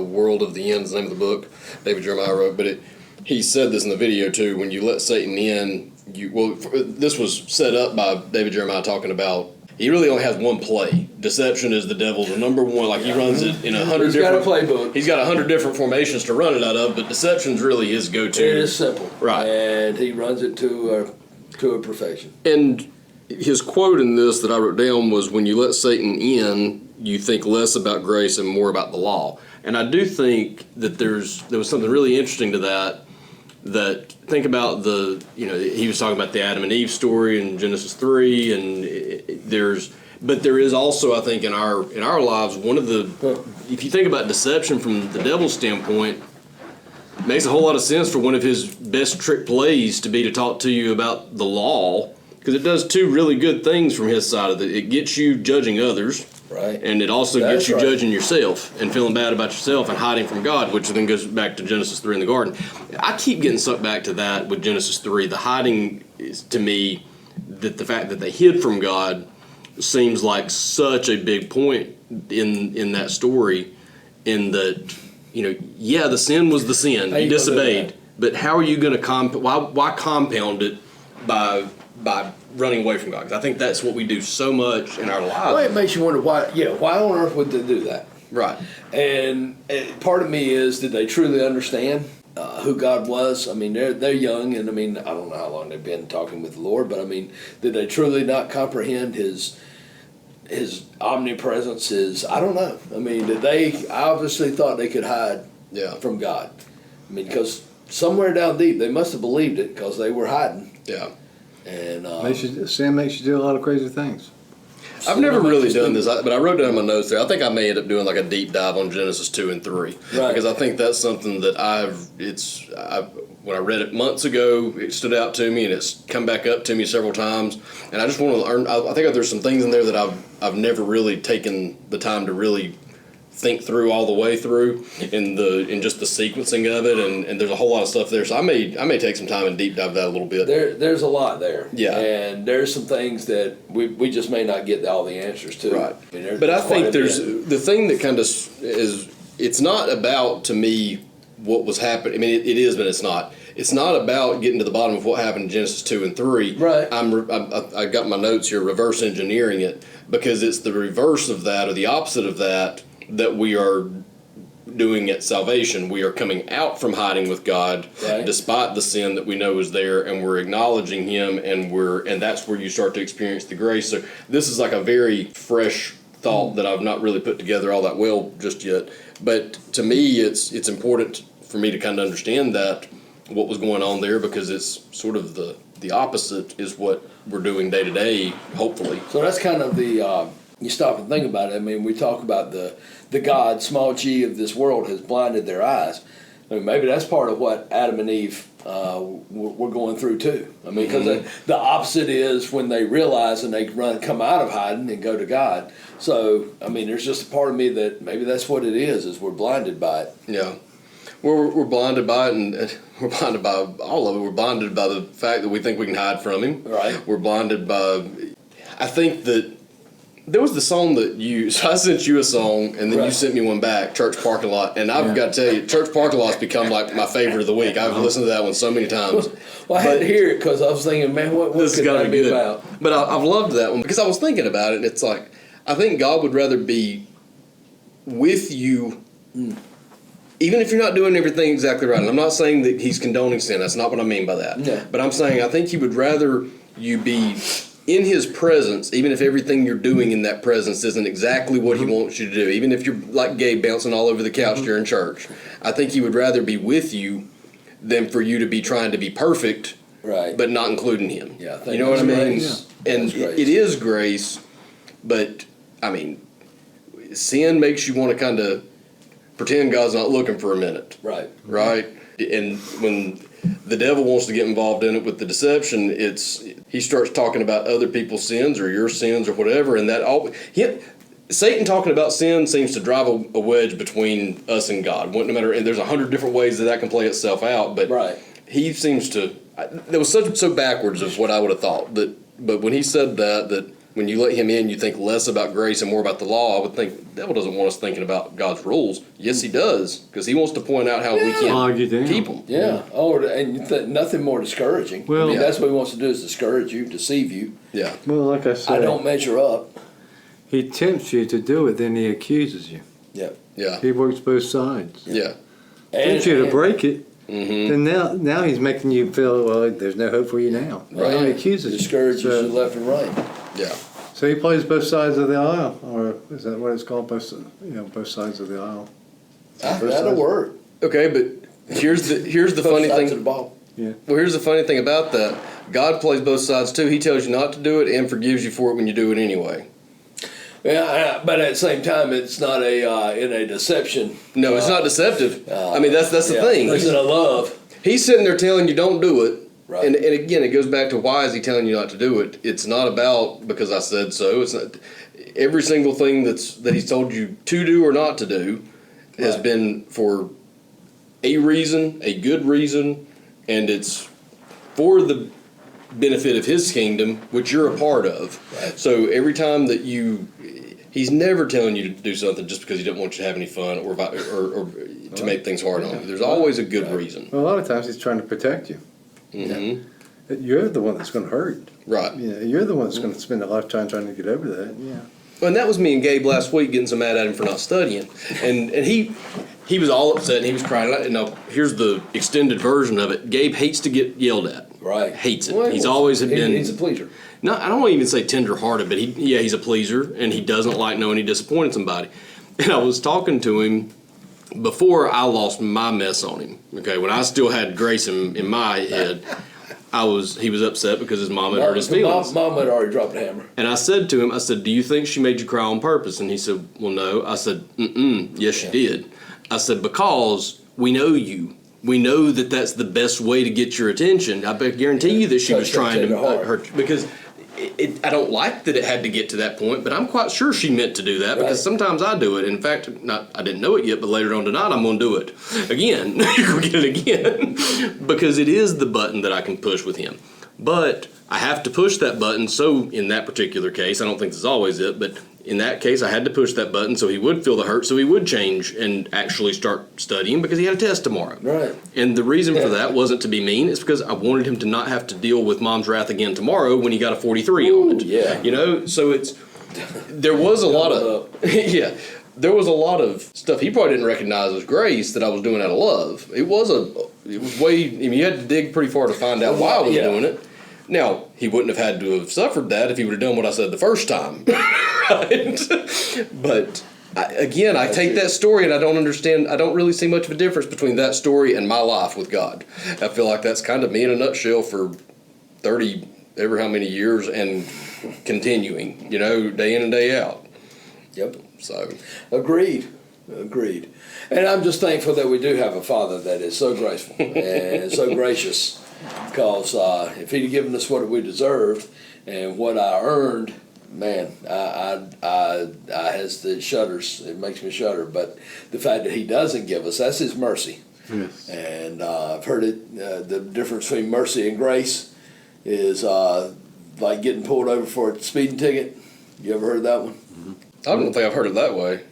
World of the End is the name of the book David Jeremiah wrote, but he said this in the video too, when you let Satan in, this was set up by David Jeremiah talking about he really only has one play. Deception is the devil's number one. Like he runs it in 100 different. He's got a playbook. He's got 100 different formations to run it out of, but deception's really his go-to. It is simple, right? And he runs it to a perfection. And his quote in this that I wrote down was, "When you let Satan in, you think less about grace and more about the law." And I do think that there was something really interesting to that. That think about he was talking about the Adam and Eve story in Genesis 3, and but there is also, I think, in our lives, one of the, if you think about deception from the devil's standpoint, it makes a whole lot of sense for one of his best trick plays to be to talk to you about the law because it does two really good things from his side of it. It gets you judging others, Right. and it also That's gets you right. judging yourself and feeling bad about yourself and hiding from God, which then goes back to Genesis 3 in the garden. I keep getting sucked back to that with Genesis 3. The hiding is, to me, that the fact that they hid from God seems like such a big point in that story, in that, yeah, the sin was the sin. How You you gonna do disobeyed. that? But how are you going to why compound it by running away from God? 'Cause I think that's what we do so much in our lives. Well, it makes you wonder why on earth would they do that? Right. And part of me is, did they truly understand who God was? I mean, they're young, and I mean, I don't know how long they've been talking with the Lord, but I mean, did they truly not comprehend His omnipresence? I don't know. I mean, did they obviously thought they could hide Yeah. from God? I mean, because somewhere down deep, they must have believed it because they were hiding. Yeah. And Sin makes you do a lot of crazy things. I've never really done this, but I wrote down in my notes there. I think I may end up doing like a deep dive on Genesis 2 and 3. Right. Because I think that's something that when I read it months ago, it stood out to me, and it's come back up to me several times. And I just want to learn. I think there's some things in there that I've never really taken the time to really think through all the way through in just the sequencing of it, and there's a whole lot of stuff there. So I may take some time and deep dive that a little bit. there's a lot there. Yeah. And there's some things that we just may not get all the answers to. Right. I mean, But I quite think a there's bit. the thing that kind of is, it's not about, to me, what was happening. I mean, it is, but it's not. It's not about getting to the bottom of what happened in Genesis 2 and 3. Right. I got my notes here, reverse engineering it, because it's the reverse of that, or the opposite of that we are doing at salvation. We are coming out from hiding with God, Right. despite the sin that we know is there, and we're acknowledging Him, and that's where you start to experience the grace. So this is like a very fresh thought that I've not really put together all that well just yet. But to me, it's important for me to kind of understand that what was going on there, because it's sort of the opposite is what we're doing day to day, hopefully. So that's kind of you stop and think about it. I mean, we talk about the God, small g, of this world has blinded their eyes. I mean, maybe that's part of what Adam and Eve were going through too. I mean, because the opposite is when they realize and they come out of hiding and go to God. So, I mean, there's just a part of me that maybe that's what it is we're blinded by it. Yeah. We're blinded by it, and we're blinded by all of it. We're blinded by the fact that we think we can hide from Him. Right. We're blinded by, I think that there was the song that so I sent you a song, and then you Right. sent me one back, Church Parking Lot, and I've got to tell you, Church Parking Lot's become like my favorite of the week. I've listened to that one so many times. Well, I had to hear it because I was thinking, man, what This could has got to that be be good. about? But I've loved that one because I was thinking about it, and it's like, I think God would rather be with you, even if you're not doing everything exactly right. And I'm not saying that He's condoning sin. That's not what I mean by that. No. But I'm saying I think He would rather you be in His presence, even if everything you're doing in that presence isn't exactly what He wants you to do. Even if you're like Gabe bouncing all over the couch during church. I think He would rather be with you than for you to be trying to be perfect, Right. but not including Him. Yeah, I think you know what I that's mean? grace. And That's grace. it is grace, but I mean, sin makes you want to kind of pretend God's not looking for a minute, Right. right? And when the devil wants to get involved in it with the deception, he starts talking about other people's sins or your sins or whatever, and Satan talking about sin seems to drive a wedge between us and God. No matter, and there's 100 different ways that can play itself out, but Right. he seems to. That was so backwards of what I would have thought. But when he said that when you let him in, you think less about grace and more about the law, I would think the devil doesn't want us thinking about God's rules. Yes, he does, because he wants to point out how we Argue can't down. keep them. Yeah. Oh, and nothing more discouraging. Well- I mean, Yeah. that's what He wants to do, is discourage you, deceive you. Yeah, Well, like I I said, don't measure up. He tempts you to do it, then he accuses you. Yeah. yeah, He works both sides. yeah. Tempts you to break it, Mm-hmm. then now he's making you feel, well, there's no hope for you now. Right. He accuses you. discourages So- you left and right. Yeah. So he plays both sides of the aisle, or is that what it's called? Both sides of the aisle. That'll sides. work. Okay, but here's the Both funny sides of the thing. ball. Yeah. Well, here's the funny thing about that. God plays both sides too. He tells you not to do it and forgives you for it when you do it anyway. Yeah, but at the same time, it's not in a deception. No, it's not deceptive. I mean, that's the thing. It's in a love. He's sitting there telling you don't do it, Right. And again, it goes back to why is he telling you not to do it? It's not about because I said so. It's not every single thing that he's told you to do or not to do has Right. been for a reason, a good reason, and it's for the benefit of his kingdom, which you're a part of. Right. So every time that he's never telling you to do something just because he doesn't want you to have any fun or to make things hard on you. There's always a good reason. Well, a lot of times he's trying to protect you. Mm-hmm. You're the one that's going to hurt. Right. You know, you're the one that's going to spend a lifetime trying to get over that. Yeah. Well, and that was me and Gabe last week getting so mad at him for not studying. And he was all upset and he was crying. Now, here's the extended version of it. Gabe hates to get yelled at. Right. Hates it. Well, He's always been... He's a pleaser. No, I don't want to even say tender-hearted, but he's a pleaser, and he doesn't like knowing he disappointed somebody. And I was talking to him before I lost my mess on him. Okay, when I still had grace in my head, he was upset because his mom had hurt his feelings. Mom had already dropped the hammer. And I said to him, do you think she made you cry on purpose? And he said, well, no. I said, yes, she did. I said, because we know you. We know that that's the best way to get your attention. I guarantee you that she was trying to hurt you. Because I don't like that it had to get to that point, but I'm quite sure she meant to do that because sometimes I do it. In fact, I didn't know it yet, but later on tonight I'm going to do it again. You're going to get it again because it is the button that I can push with him. But I have to push that button. So in that particular case, I don't think this is always it, but in that case, I had to push that button so he would feel the hurt, so he would change and actually start studying because he had a test tomorrow. Right. And the reason for that wasn't to be mean. It's because I wanted him to not have to deal with mom's wrath again tomorrow when he got a 43 on it. Yeah. You know, so there was a lot of, there was a lot of stuff he probably didn't recognize as grace that I was doing out of love. It was way, you had to dig pretty far to find out why I was doing it. Now, he wouldn't have had to have suffered that if he would have done what I said the first time. Right? But, I take that story and I don't understand, I don't really see much of a difference between that story and my life with God. I feel like that's kind of me in a nutshell for 30, ever how many years and continuing, day in and day out. Yep. So. Agreed. And I'm just thankful that we do have a Father that is so graceful and so gracious. Because if he'd have given us what we deserved and what I earned, man, I has the shudders. It makes me shudder. But the fact that he doesn't give us, that's his mercy. Yes. And I've heard it. The difference between mercy and grace is like getting pulled over for a speeding ticket. You ever heard that one? Mm-hmm. I don't think I've heard it that way.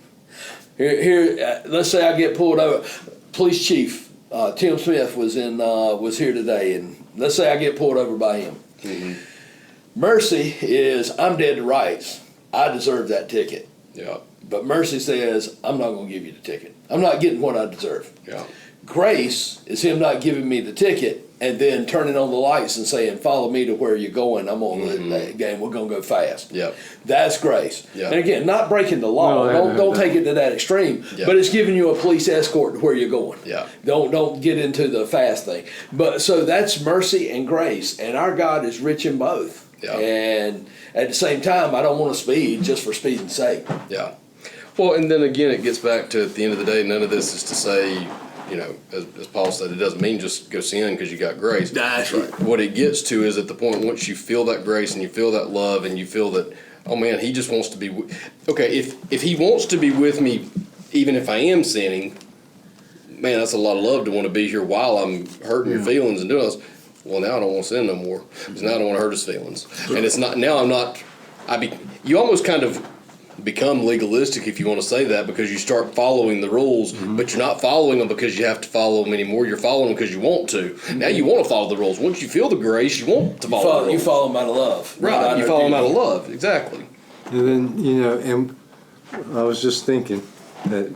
Here, let's say I get pulled over. Police chief. Tim Smith was here today, and let's say I get pulled over by him. Mm-hmm. Mercy is I'm dead to rights. I deserve that ticket. Yeah. But mercy says I'm not going to give you the ticket. I'm not getting what I deserve. Yeah. Grace is him not giving me the ticket and then turning on the lights and saying, "Follow me to where you're going. I'm on the game. We're going to go fast." Yeah. That's grace. Yeah. And again, not breaking the law. No, don't take it to that extreme. Yeah. But it's giving you a police escort to where you're going. Yeah. Don't get into the fast thing. But so that's mercy and grace, and our God is rich in both. Yeah. And at the same time, I don't want to speed just for speeding's sake. Yeah. Well, and then again, it gets back to at the end of the day, none of this is to say, as Paul said, it doesn't mean just go sin because you got grace. That's right. What it gets to is at the point once you feel that grace and you feel that love and you feel that, oh man, he just wants to be, okay, if he wants to be with me, even if I am sinning, man, that's a lot of love to want to be here while I'm hurting your feelings and doing this. Well, now I don't want to sin no more because now I don't want to hurt his feelings. And it's not, now I'm not, you almost kind of become legalistic if you want to say that because you start following the rules, but you're not following them because you have to follow them anymore. You're following them because you want to. Now you want to follow the rules. Once you feel the grace, you want to follow the rules. You follow them out of love. Right, you follow them out of love, exactly. And then, and I was just thinking that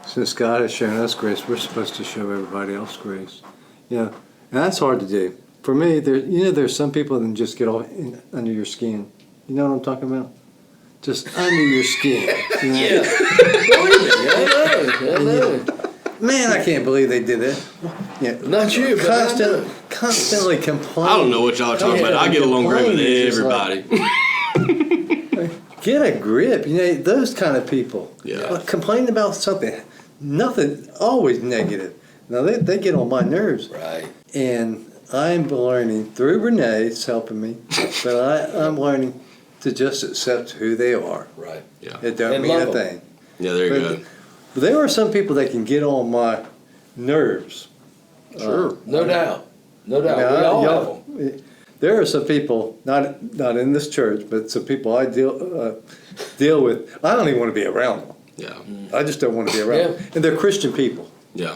since God has shown us grace, we're supposed to show everybody else grace. And that's hard to do. For me, there's some people that just get all under your skin. You know what I'm talking about? Just under your skin. Yeah. I know. Man, I can't believe they did that. Yeah, Not you, but constantly complaining. I don't know what y'all are talking about. I get along great with everybody. Get a grip. Those kind of people. Yeah. Complain about something. Nothing, always negative. Now, they get on my nerves. Right. And I'm learning through Renee's helping me, but I'm learning to just accept who they are. Right. Yeah. It don't And mean love a 'em. thing. Yeah, there you go. But there are some people that can get on my nerves. Sure. No doubt. No doubt. I mean, We all have y'all- them. There are some people, not in this church, but some people I deal with. I don't even want to be around them. Yeah. I just don't want to be around them. And they're Christian people. Yeah.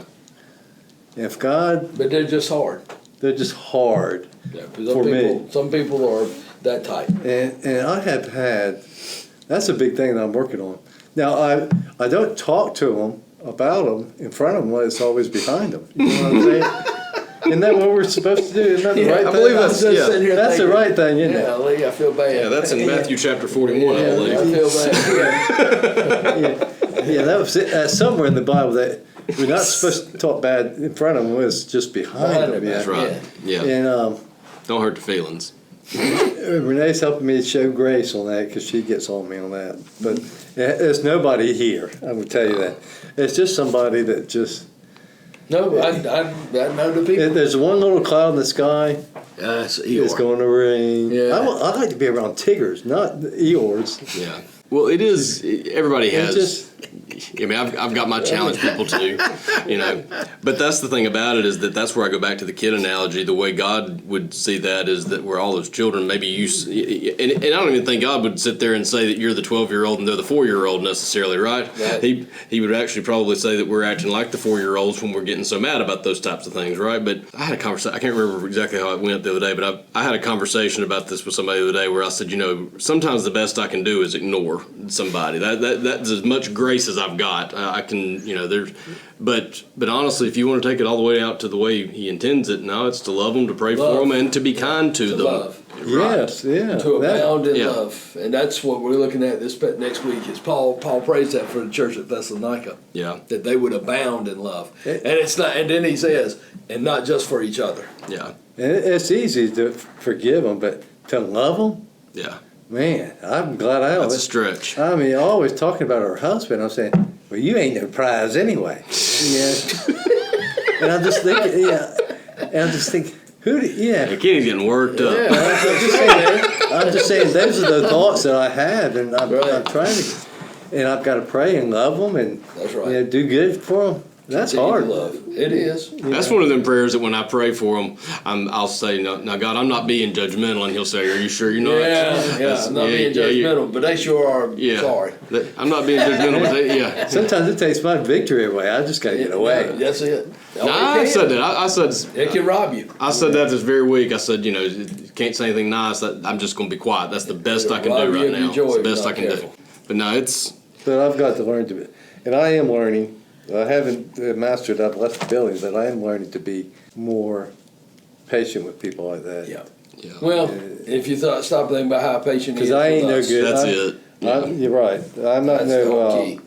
If God, But they're just hard. they're just hard. Yeah, For me. Some people are that type. And I have had, that's a big thing that I'm working on. Now, I don't talk to them about them in front of them, it's always behind them. You know what I'm saying? Isn't that what we're supposed to do? Isn't that the right I thing? believe that's- I'm just yeah. sitting here That's the thinking, right thing, isn't Yeah, it? Lee, I feel bad. Yeah, that's in Matthew chapter 41, I I believe. feel bad. Yeah, that was somewhere in the Bible that we're not supposed to talk bad in front of them, it's just behind them. That's Yeah. right. Yeah. And Don't hurt the feelings. Renee's helping me show grace on that because she gets on me on that. But there's nobody here, I will tell you that. It's just somebody that just, No, I know the people. there's one little cloud in the sky, Yes, it's going to rain. Yeah. I like to be around Tiggers, not the Eeyores. Yeah. Well, it is. Everybody It has. just- I mean, I've got my challenge people too, you know. But that's the thing about it is that's where I go back to the kid analogy. The way God would see that is that we're all those children. Maybe and I don't even think God would sit there and say that you're the 12-year-old and they're the 4-year-old necessarily, right? Right. He would actually probably say that we're acting like the 4-year-olds when we're getting so mad about those types of things, right? But I had a conversation. I can't remember exactly how it went the other day, but I had a conversation about this with somebody the other day where I said, you know, sometimes the best I can do is ignore somebody. That's as much grace as I've got. I can, you know, but honestly, if you want to take it all the way out to the way He intends it, no, it's to love them, to pray for them, and to be kind to them. love. Right. Yes, yeah. To abound in Yeah. love. And that's what we're looking at this next week is Paul prays that for the church at Thessalonica. Yeah. That they would abound in love. And it's not, and then he says, and not just for each other. Yeah. And it's easy to forgive them, but to love them, Yeah. man, I'm glad I That's a don't. stretch. I mean, always talking about her husband, I'm saying, well, you ain't no prize anyway. Yeah. And I'm just thinking, Yeah, Kenny's getting worked up. I'm just saying, those are the thoughts that I have, and I'm Right. trying to, and I've got to pray and love them, and That's right. you know, do good for them. That's Continue hard. to love. It is. That's one of them prayers that when I pray for them, I'll say, no, now God, I'm not being judgmental, and He'll say, are you sure you're not? Yeah, I'm not being judgmental, but they sure are sorry. I'm not being judgmental, but yeah. Sometimes it takes my victory away. I just got to get away. Yeah, that's it. No, I said that. I said It can rob you. I said that this very week. I said, you know, can't say anything nice. I'm just going to be quiet. That's the best I can Rob do you right of your now. joy It's the if best you're I can not do. careful. But no, it's But I've got to learn to, and I am learning. I haven't mastered. I've left the building, but I am learning to be more patient with people like that. Yeah. yeah. Well, if you stop thinking about how patient he is Because I with ain't no us, good. That's I- it. You're right. I'm not That's the whole key.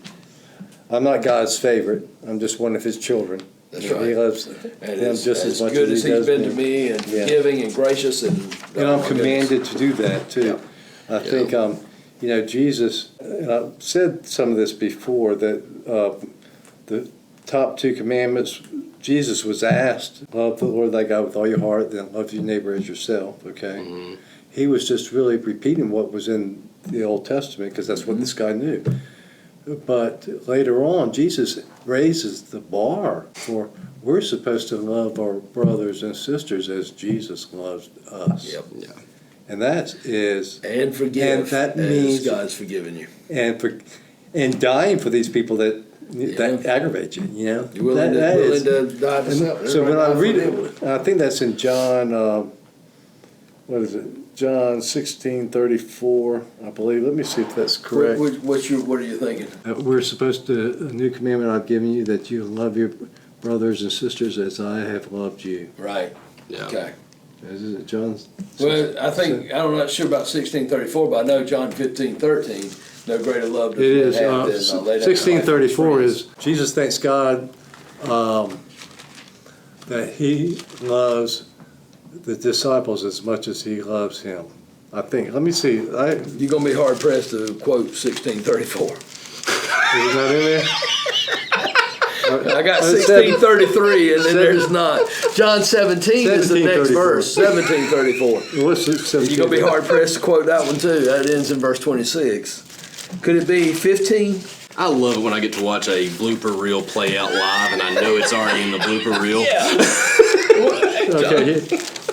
I'm not God's favorite. I'm just one of His children. That's And right. He loves And them as, just as as much good as as He he's does been me. to me and Yeah. forgiving and gracious and And I'm oh, my commanded to do that too. I think, you know, Jesus, and I've said some of this before, that the top 2 commandments, Jesus was asked, love the Lord thy God with all your heart, then love your neighbor as yourself, okay? Mm-hmm. He was just really repeating what was in the Old Testament because that's what this guy knew. But later on, Jesus raises the bar for we're supposed to love our brothers and sisters as Jesus loves us. Yep. Yeah. And that is, And forgive And that as means- God's forgiven you. and dying for these people that aggravate you, you know? You're willing, That is- to die to self. so when I read Everybody it, I think that's in John, what is it? John 16:34, I believe. Let me see if that's correct. what are you thinking? We're supposed to, a new commandment I've given you, that you love your brothers and sisters as I have loved you. Right. Yeah. Okay. Is it John? Well, I'm not sure about 16:34, but I know John 15:13. No greater love does It man is. have than lay down his life for his 16:34 friends. is Jesus thanks God that He loves the disciples as much as He loves Him. I think. Let me see. You're gonna be hard pressed to quote 16:34. Is that in there? I got Oh, 16:33, and then there's not. John 17 is the next 17:34. verse. 17:34. What's it, You're gonna be hard pressed to quote that one too. That ends in verse 26. Could it be 15? I love it when I get to watch a blooper reel play out live, and I know it's already in the blooper reel. Okay.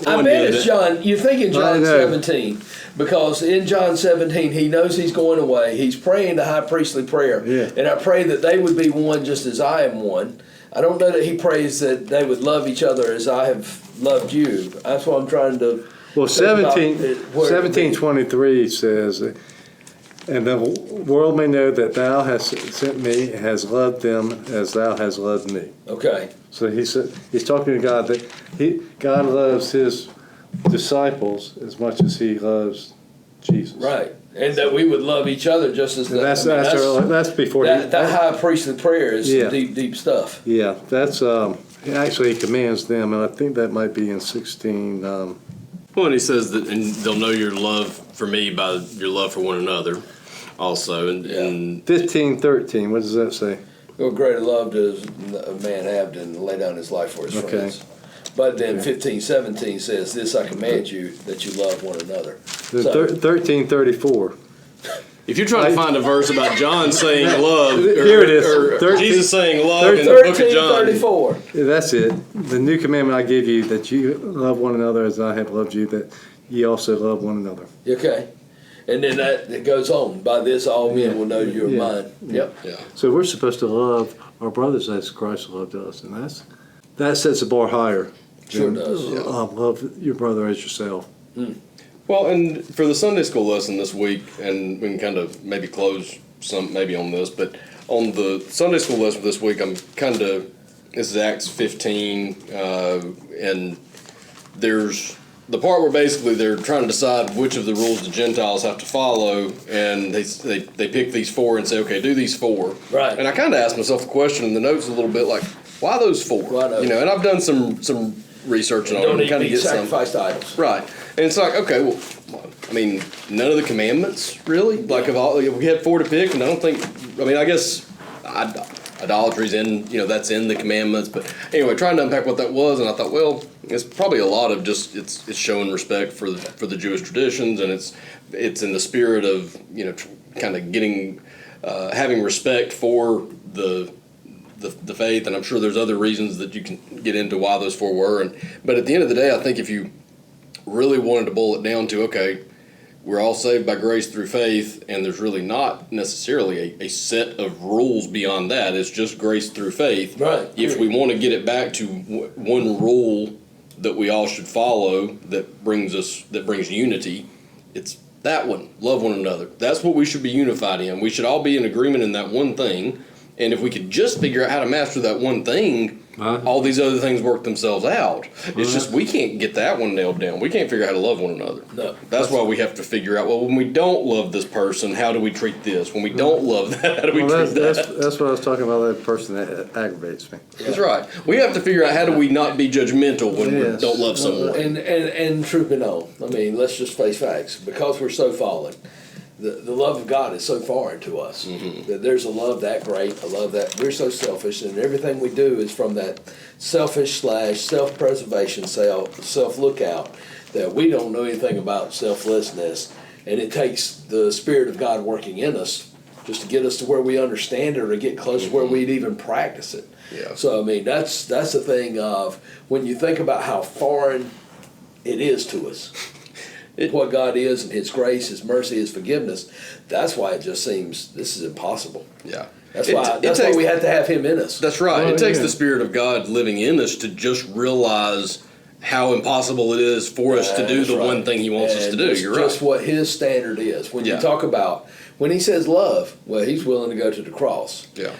I bet it's John. You're thinking John know. 17 because in John 17 he knows he's going away. He's praying the high priestly prayer, Yeah. and I pray that they would be one just as I am one. I don't know that he prays that they would love each other as I have loved you. That's what I'm trying to. Well, think about 17:23 says, and the world may know that thou hast sent me, has loved them as thou hast loved me. Okay. So he said, he's talking to God that God loves his disciples as much as he loves Jesus. Right, and that we would love each other just as And that's before that high priestly prayer is Yeah. deep stuff. Yeah, that's actually he commands them, and I think that might be in 16. Well, and he says that, and they'll know your love for me by your love for one another, also. And 15:13. What does that say? What greater love does a man have than lay down his life for his Okay. friends? But then 15:17 says, "This I command you, that you love one another." So, 13:34. if you're trying to find a verse about John saying love, Here it is. or 13 Jesus saying love in the book of John, 13:34. Yeah, that's it. The new commandment I give you, that you love one another as I have loved you, that ye also love one another. Okay, and then it goes on. By this, all men Yeah. will know you're Yeah. mine. Yep. yeah. So we're supposed to love our brothers as Christ loved us, and that sets the bar higher. Sure than, does. Yeah. Love your brother as yourself. Well, and for the Sunday school lesson this week, and we can kind of maybe close some maybe on this, but on the Sunday school lesson this week, I'm kind of, this is Acts 15, and there's the part where basically they're trying to decide which of the rules the Gentiles have to follow, and they pick these four and say, okay, do these four. Right. And I kind of asked myself a question in the notes a little bit, like, why those four? Why those? You know, and I've done some research on Don't it, eat kind of meat get some. sacrificed idols. Right. And it's like, okay, well, I mean, none of the commandments, really? Like, if we had four to pick, and I don't think, I mean, I guess idolatry's in, that's in the commandments. But anyway, trying to unpack what that was, and I thought, well, it's probably a lot of just, it's showing respect for the Jewish traditions, and it's in the spirit of, kind of getting, having respect for the faith, and I'm sure there's other reasons that you can get into why those four were. But at the end of the day, I think if you really wanted to boil it down to, okay, we're all saved by grace through faith, and there's really not necessarily a set of rules beyond that. It's just grace through faith. Right. If we want to get it back to one rule that we all should follow that brings unity, it's that one. Love one another. That's what we should be unified in. We should all be in agreement in that one thing. And if we could just figure out how to master that one thing, all these other things work themselves out. It's just we can't get that one nailed down. We can't figure out how to love one another. No. That's why we have to figure out, well, when we don't love this person, how do we treat this? When we don't love that, how do we treat that? That's what I was talking about, that person that aggravates me. That's right. We have to figure out how do we not be judgmental when Yes. we don't love someone. And truth be known, I mean, let's just face facts. Because we're so fallen, the love of God is so foreign to us that there's a love that great, a love that we're so selfish, and everything we do is from that selfish / self-preservation, self-lookout, that we don't know anything about selflessness, and it takes the Spirit of God working in us just to get us to where we understand it or get close to where we'd even practice it. Yeah. So, I mean, that's the thing of when you think about how foreign it is to us. What God is and His grace, His mercy, His forgiveness. That's why it just seems this is impossible. Yeah. That's why we have to have Him in us. That's right. Oh, It takes yeah. the Spirit of God living in us to just realize how impossible it is for us to do That's the right. one thing He wants us to do. It's You're just right. what His standard is. When Yeah. you talk about, when He says love, well, He's willing to go to the cross. Yeah.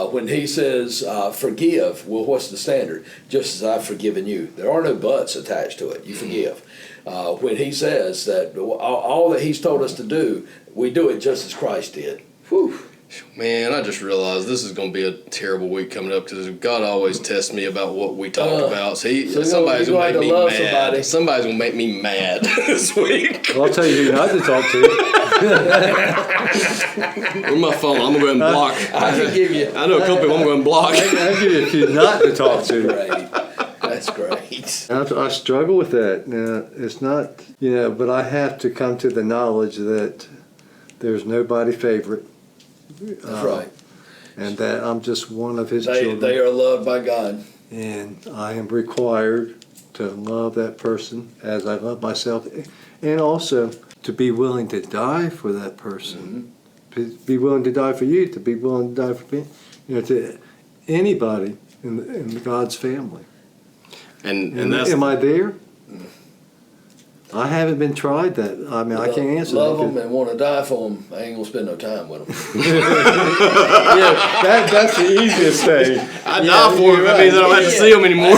When He says forgive, well, what's the standard? Just as I've forgiven you. There are no buts attached to it. You forgive. When He says that all that He's told us to do, we do it just as Christ did. Whew. Man, I just realized this is going to be a terrible week coming up because God always tests me about what we talk about. So, somebody's going to make me mad. Somebody's going to make me mad this week. Well, I'll tell you who not to talk to. Where's my phone? I'm going to go ahead and block. I can give you. I know a couple people I'm going to block. I'll give you a few not to talk to. Great. That's great. I struggle with that. Now, it's not, but I have to come to the knowledge that there's nobody favorite. That's right. And that I'm just one of his children. They are loved by God. And I am required to love that person as I love myself. And also to be willing to die for that person. To be willing to die for you, to be willing to die for me. To anybody in God's family. And that's, am I there? I haven't been tried that. I mean, I can't answer love that. them and want to die for them. I ain't gonna spend no time with them. That's the easiest thing. I die for them. That means I don't have to see them anymore.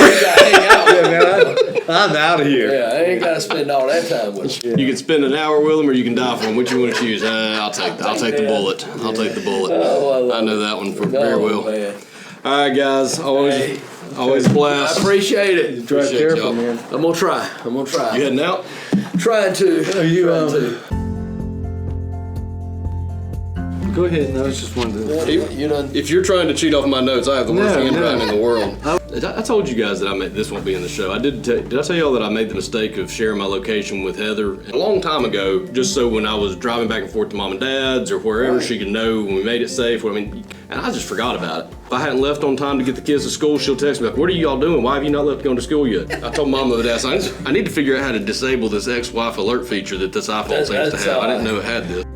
I'm out of here. Yeah, I ain't gotta spend all that time with them. You can spend an hour with them, or you can die for them. Which you want to choose? I'll take the bullet. I'll take the bullet. Oh, I know that one very well. Man. All right, guys. Always a blast. I appreciate it. Drive Appreciate careful, y'all. man. I'm gonna try. You heading out? Trying to. Go ahead. No, I was just wondering. You done? If you're trying to cheat off my notes, I have the worst No, handwriting no. in the world. I told you guys that this won't be in the show. Did I tell y'all that I made the mistake of sharing my location with Heather a long time ago, just so when I was driving back and forth to mom and dad's or wherever she could know when we made it safe. And I just forgot about it. If I hadn't left on time to get the kids to school, she'll text me like, "What are y'all doing? Why have you not left going to school yet?" I told mom the other day, I need to figure out how to disable this ex-wife alert feature that this iPhone seems to have. I didn't know it had this.